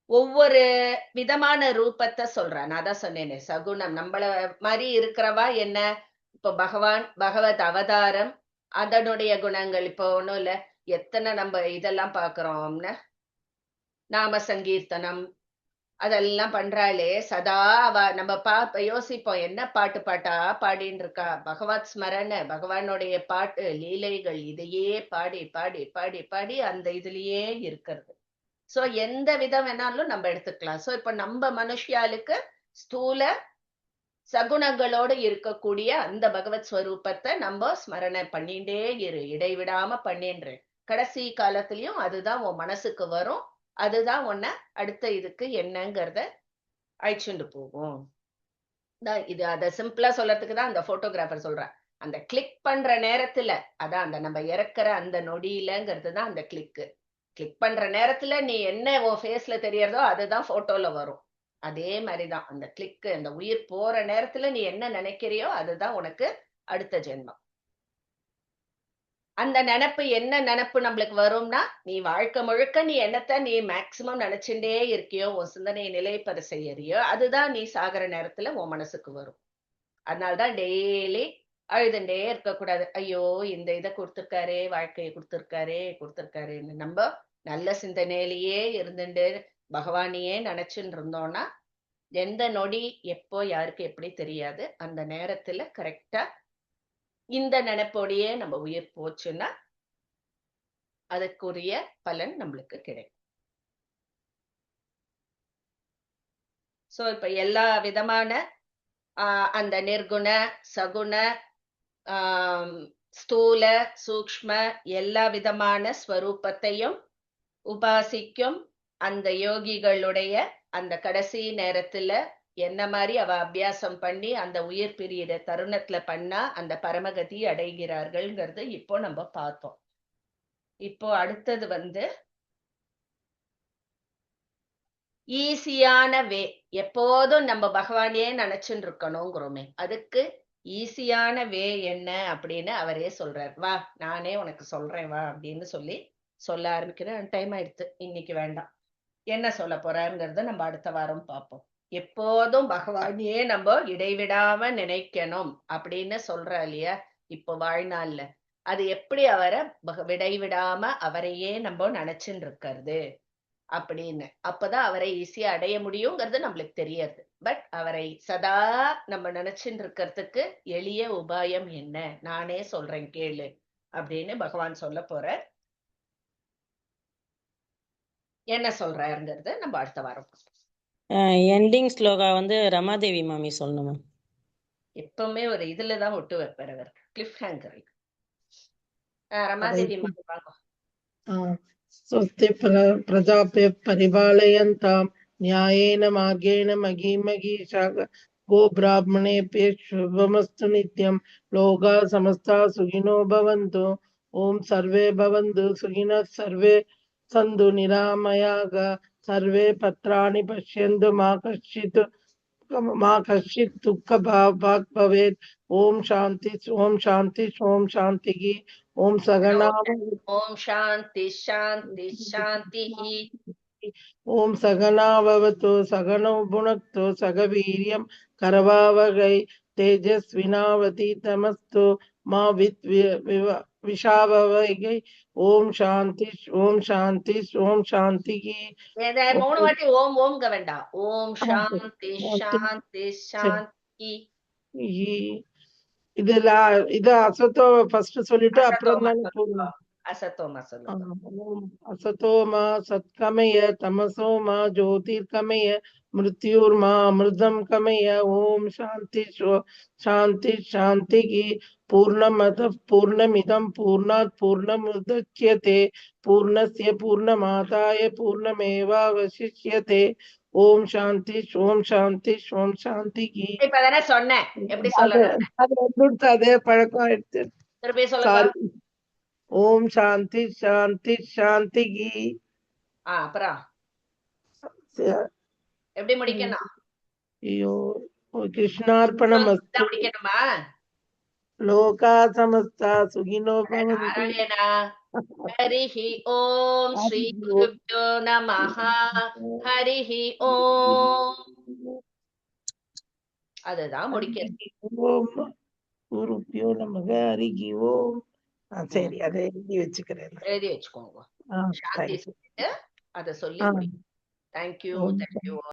ஒவ்வொரு விதமான ரூபத்தை சொல்றான். நான் தான் சொன்னேனே சகுணம். நம்மள மாதிரி இருக்கிறவா என்ன இப்போ பகவத் அவதாரம் அதனுடைய குணங்கள் இப்போ ஒண்ணும் இல்ல, எத்தனை நம்ம இதெல்லாம் பாக்குறோம்னா நாம சங்கீர்த்தனம் அதெல்லாம் பண்றாளே சதா அவ நம்ம யோசிப்போம் என்ன பாட்டா பாடின்னு இருக்கா. பகவத் ஸ்மரண பகவானுடைய பாட்டு லீலைகள் இதையே பாடி பாடி பாடி பாடி அந்த இதுலயே இருக்கிறது. சோ எந்த விதம் வேணாலும் நம்ம எடுத்துக்கலாம். சோ இப்ப நம்ம மனுஷியாளுக்கு ஸ்தூல சகுணங்களோடு இருக்கக்கூடிய அந்த பகவத் ஸ்வரூபத்தை நம்ம ஸ்மரணை பண்ணிண்டே இடைவிடாம பண்ணின்ற கடைசி காலத்திலயும் அதுதான் உன் மனசுக்கு வரும். அதுதான் உன்னை அடுத்த இதுக்கு என்னங்கிறத அழிச்சுண்டு போகும். இது அத சிம்பிளா சொல்றதுக்கு தான் அந்த போட்டோகிராஃபர் சொல்றேன். அந்த கிளிக் பண்ற நேரத்துல அதான் அந்த நம்ம இறக்குற அந்த நொடியிலங்கிறது தான் அந்த கிளிக் பண்ற நேரத்துல நீ என்ன உன் ஃபேஸ்ல தெரியறதோ அதுதான் போட்டோல வரும். அதே மாதிரிதான் அந்த கிளிக் அந்த உயிர் போற நேரத்துல நீ என்ன நினைக்கிறியோ அதுதான் உனக்கு அடுத்த ஜென்மம். அந்த நினைப்பு என்ன நினைப்பு நம்மளுக்கு வரும்னா நீ வாழ்க்கை முழுக்க நீ என்னத்த நீ மேக்சிமம் நினைச்சுட்டே இருக்கியோ உன் சிந்தனையை நிலைப்பதை செய்யறியோ அதுதான் நீ சாகிற நேரத்துல உன் மனசுக்கு வரும். அதனால்தான் டெய்லி அழுதுண்டே இருக்கக்கூடாது. ஐயோ இந்த இதை கொடுத்துருக்காரு வாழ்க்கையை கொடுத்துருக்காருன்னு நம்ம நல்ல சிந்தனையிலேயே இருந்துட்டு பகவானையே நினைச்சுட்டு இருந்தோம்னா எந்த நொடி எப்போ யாருக்கு எப்படி தெரியாது. அந்த நேரத்துல கரெக்டா இந்த நினைப்போடையே நம்ம உயிர் போச்சுன்னா அதுக்குரிய பலன் நம்மளுக்கு கிடைக்கும். சோ இப்ப எல்லா விதமான அந்த நிர்குண சகுண ஸ்தூல சூக்ஷ்ம எல்லா விதமான ஸ்வரூபத்தையும் உபாசிக்கும் அந்த யோகிகளுடைய அந்த கடைசி நேரத்துல என்ன மாதிரி அவ அபியாசம் பண்ணி அந்த உயிர் பிரியிற தருணத்துல பண்ணா அந்த பரமகதி அடைகிறார்கள்ங்கிறது இப்போ நம்ம பார்த்தோம். இப்போ அடுத்தது ஈஸியான வே. எப்போதும் நம்ம பகவானையே நினைச்சுட்டு இருக்கணுங்கிறோமே, அதுக்கு ஈஸியான வே என்ன அப்படின்னு அவரே சொல்றார். வா நானே உனக்கு சொல்றேன் வா அப்படின்னு சொல்ல ஆரம்பிக்கிறேன். டைம் ஆயிடுத்து, இன்னைக்கு வேண்டாம். என்ன சொல்ல போறாருங்கிறத நம்ம அடுத்த வாரம் பார்ப்போம். எப்போதும் பகவானையே நம்ம இடைவிடாம நினைக்கணும் அப்படின்னு சொல்ற இல்லையா இப்போ வாழ்நாள்ல, அது எப்படி அவரை விடைவிடாம அவரையே நம்ம நினைச்சுட்டு இருக்கிறது அப்படின்னு. அப்பதான் அவரை ஈஸியா அடைய முடியுங்கிறது நம்மளுக்கு தெரியாது. பட் அவரை சதா நம்ம நினைச்சுட்டு இருக்கிறதுக்கு எளிய உபாயம் என்ன நானே சொல்றேன் கேளு அப்படின்னு பகவான் சொல்ல போற. என்ன சொல்றாருங்கிறத நம்ம அடுத்த வாரம். எண்டிங் ஸ்லோகா ரமாதேவி மாமி சொல்லணுமா? எப்பவுமே ஒரு இதுலதான் விட்டு வைப்பார் அவர், கிளிஃப் ஹேங்கர். ரமாதேவி மாமி வாங்க. स्वस्ति प्रजाभ्यः परिपालयन्तां न्यायेन मार्गेण महीमहीषाः गोब्राह्मणेभ्यः शुभमस्तु नित्यं लोकाः समस्ताः सुखिनो भवन्तु। ॐ सर्वे भवन्तु सुखिनः सर्वे सन्तु निरामयाः सर्वे भद्राणि पश्यन्तु मा कश्चित् दुःखभाग् भवेत्। ॐ शान्ति ॐ शान्ति ॐ शान्तिः। ॐ सगना ॐ शान्ति शान्ति शान्तिः। ॐ सगना भवतु सगनो भुनक्तु सगवीर्यं करवावहै तेजस्विनावतीतमस्तु मा विद्विषावहै ஓம் சாந்தி ஓம் சாந்தி ஓம் சாந்திக்கு. மூணு வாட்டி ஓம் ஓம்ங்க வேண்டாம். ஓம் சாந்தி சாந்தி சாந்தி. இது அசத்தோ ஃபர்ஸ்ட் சொல்லிட்டு அப்புறம் தானே போடணும். அசத்தோமா சொல்லுங்க. असतोमा सत्कमय तमसोमा ज्योतिर्कमय मृत्युर्मा अमृतम कमय. ओम शांति शांति शांति की. पूर्णमतः पूर्णमिदं पूर्णात् पूर्णमुदच्यते पूर्णस्य पूर्णमादाय पूर्णमेवावशिष्यते. ओम शांति ओम शांति ओम शांति की. இப்பதானே சொன்னேன், எப்படி சொல்லணும்? அதே பழக்கம் ஆயிடுச்சு. திருப்பி சொல்லுங்க. ஓம் சாந்தி சாந்தி சாந்தி கி. அப்புறம் எப்படி முடிக்கணும்? ஐயோ, கிருஷ்ணார்ப்பணம் முடிக்கணுமா? லோகா சமஸ்தா சுகினோ பவந்து. நாராயணா. ஹரிஹி ஓம் ஸ்ரீ குருப்யோ நமஹ. ஹரிஹி ஓம். அதுதான் முடிக்கிறது. ஓம் குருப்யோ நமஹ ஹரிஹி ஓம். சரி, அதை எழுதி வச்சுக்கிறேன். எழுதி வச்சுக்கோங்க. சாந்தி சொல்லிட்டு அதை சொல்லி முடியும். தேங்க்யூ.